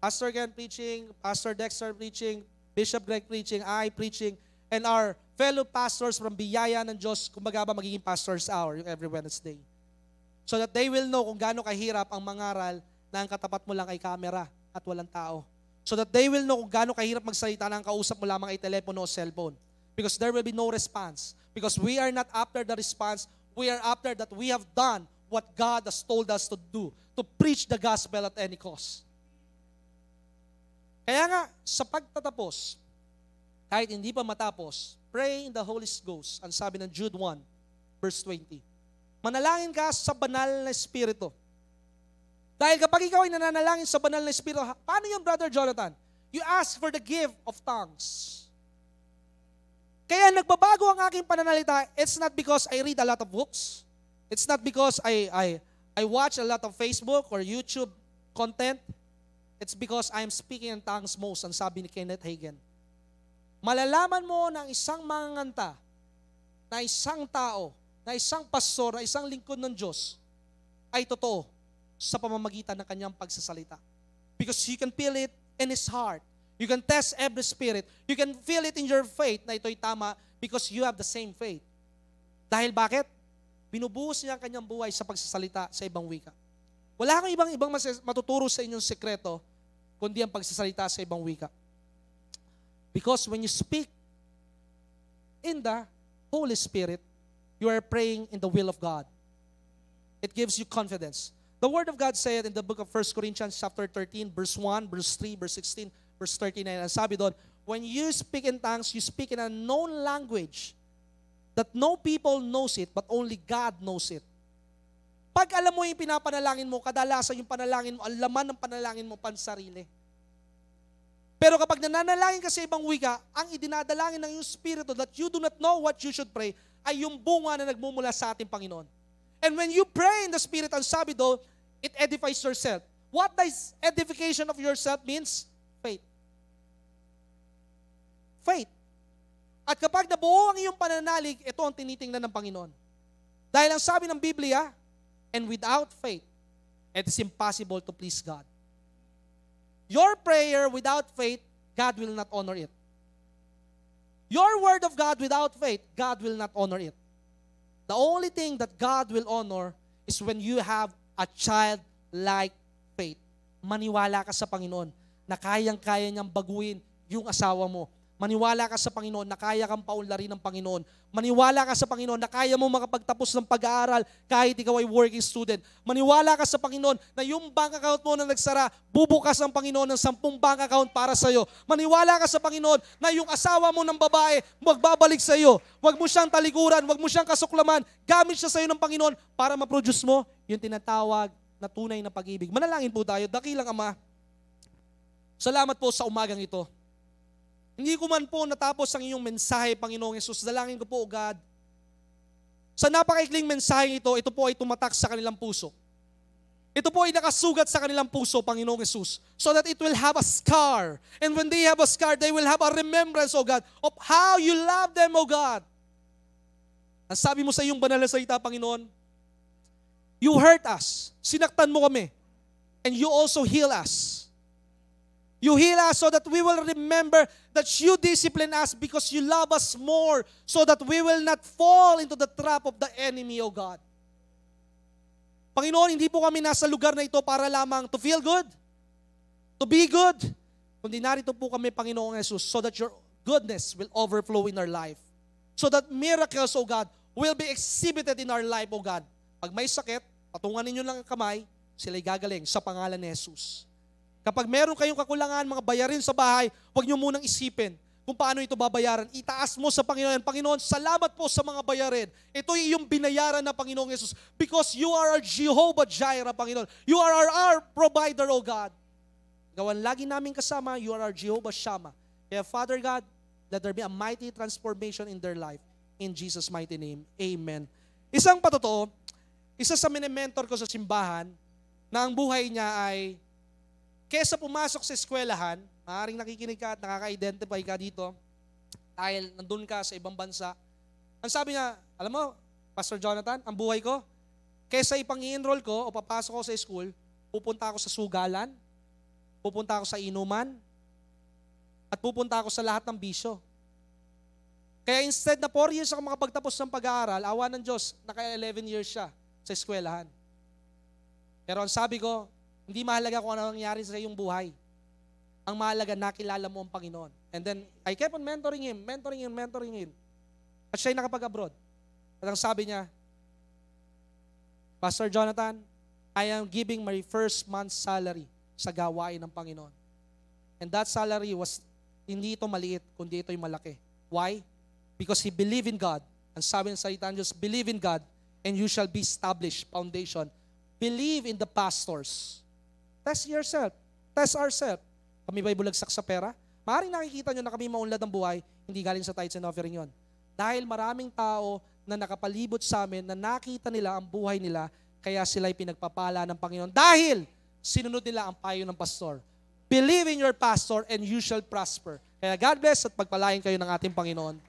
Pastor Ken preaching, Pastor Dexter preaching, Bishop Greg preaching, I preaching, and our fellow pastors from biyaya ng Diyos, kumbaga ba magiging pastor's hour every Wednesday. So that they will know kung gaano kahirap ang mangaral na ang katapat mo lang ay camera at walang tao. So that they will know kung gaano kahirap magsalita na ang kausap mo lamang ay telepono o cellphone. Because there will be no response. Because we are not after the response, we are after that we have done what God has told us to do, to preach the gospel at any cost. Kaya nga, sa pagtatapos, kahit hindi pa matapos, pray in the Holy Ghost. Ang sabi ng Jude 1, verse 20. Manalangin ka sa banal na Espiritu. Dahil kapag ikaw ay nananalangin sa banal na Espiritu, paano yung Brother Jonathan? You ask for the gift of tongues. Kaya nagbabago ang aking pananalita, it's not because I read a lot of books. It's not because I watch a lot of Facebook or YouTube content. It's because I am speaking in tongues most, ang sabi ni Kenneth Hagin. Malalaman mo ng isang manganganta, na isang tao, na isang pastor, na isang lingkod ng Diyos, ay totoo sa pamamagitan ng kanyang pagsasalita. Because you can feel it in his heart. You can test every spirit. You can feel it in your faith na ito'y tama because you have the same faith. Dahil bakit? Binubuhos niya ang kanyang buhay sa pagsasalita sa ibang wika. Wala kang ibang matuturo sa inyong sekreto kundi ang pagsasalita sa ibang wika. Because when you speak in the Holy Spirit, you are praying in the will of God. It gives you confidence. The Word of God said in the book of 1 Corinthians chapter 13, verse 1, verse 3, verse 16, verse 39, and sabi doon, when you speak in tongues, you speak in a known language that no people knows it, but only God knows it. Pag alam mo yung pinapanalangin mo, kadalasan yung panalangin mo, ang laman ng panalangin mo, pansarili. Pero kapag nananalangin ka sa ibang wika, ang idinadalangin ng iyong spirito that you do not know what you should pray, ay yung bunga na nagmumula sa ating Panginoon. And when you pray in the Spirit, ang sabi doon, it edifies yourself. What does edification of yourself means? Faith. Faith. At kapag nabuo ang iyong pananalig, ito ang tinitingnan ng Panginoon. Dahil ang sabi ng Biblia, and without faith, it is impossible to please God. Your prayer without faith, God will not honor it. Your word of God without faith, God will not honor it. The only thing that God will honor is when you have a child-like faith. Maniwala ka sa Panginoon na kayang-kaya niyang baguhin yung asawa mo. Maniwala ka sa Panginoon na kaya kang paunlarin ng Panginoon. Maniwala ka sa Panginoon na kaya mo makapagtapos ng pag-aaral kahit ikaw ay working student. Maniwala ka sa Panginoon na yung bank account mo na nagsara, bubukas ang Panginoon ng 10 bank account para sa iyo. Maniwala ka sa Panginoon na yung asawa mo ng babae magbabalik sa iyo. Huwag mo siyang talikuran, huwag mo siyang kasuklaman. Gamit siya sa iyo ng Panginoon para ma-produce mo yung tinatawag na tunay na pag-ibig. Manalangin po tayo. Dakilang Ama, salamat po sa umagang ito. Hindi ko man po natapos ang iyong mensahe, Panginoong Yesus. Dalangin ko po, O God, sa napakaikling mensahe ito po ay tumatak sa kanilang puso. Ito po ay nakasugat sa kanilang puso, Panginoong Yesus, so that it will have a scar. And when they have a scar, they will have a remembrance, O God, of how you love them, O God. Ang sabi mo sa iyong banal na salita, Panginoon, you hurt us, sinaktan mo kami, and you also heal us. You heal us so that we will remember that you discipline us because you love us more so that we will not fall into the trap of the enemy, O God. Panginoon, hindi po kami nasa lugar na ito para lamang to feel good, to be good, kundi narito po kami, Panginoong Jesus, so that your goodness will overflow in our life. So that miracles, O God, will be exhibited in our life, O God. Pag may sakit, patungan ninyo lang ang kamay, sila'y gagaling sa pangalan ni Jesus. Kapag meron kayong kakulangan, mga bayarin sa bahay, huwag nyo munang isipin kung paano ito babayaran. Itaas mo sa Panginoon. Panginoon, salamat po sa mga bayarin. Ito ay iyong binayaran na Panginoong Yesus because you are our Jehovah Jireh, Panginoon. You are our provider, O God. Gawan lagi namin kasama, you are our Jehovah Shammah. Kaya Father God, let there be a mighty transformation in their life. In Jesus' mighty name, Amen. Isang patotoo, isa sa mini-mentor ko sa simbahan na ang buhay niya ay kesa pumasok sa eskwelahan, maaaring nakikinig ka at nakaka-identify ka dito dahil nandun ka sa ibang bansa. Ang sabi niya, alam mo, Pastor Jonathan, ang buhay ko, kesa ipang-i-enroll ko o papasok ko sa school, pupunta ako sa sugalan, pupunta ako sa inuman, at pupunta ako sa lahat ng bisyo. Kaya instead na 4 years ako makapagtapos ng pag-aaral, awa ng Diyos, naka-11 years siya sa eskwelahan. Pero ang sabi ko, hindi mahalaga kung ano nangyari sa iyong buhay. Ang mahalaga, nakilala mo ang Panginoon. And then, I kept on mentoring him. At siya'y nakapag-abroad. At ang sabi niya, Pastor Jonathan, I am giving my first month's salary sa gawain ng Panginoon. And that salary was, hindi ito maliit, kundi ito'y malaki. Why? Because he believed in God. Ang sabi ng salita ng Diyos, believe in God and you shall be established, foundation. Believe in the pastors. Test yourself. Test ourselves. Kami ba'y bulagsak sa pera? Maaaring nakikita nyo na kami maunlad ng buhay, hindi galing sa tithes and offering yon. Dahil maraming tao na nakapalibot sa amin na nakita nila ang buhay nila, kaya sila'y pinagpapala ng Panginoon. Dahil sinunod nila ang payo ng pastor. Believe in your pastor and you shall prosper. Kaya God bless at pagpalain kayo ng ating Panginoon.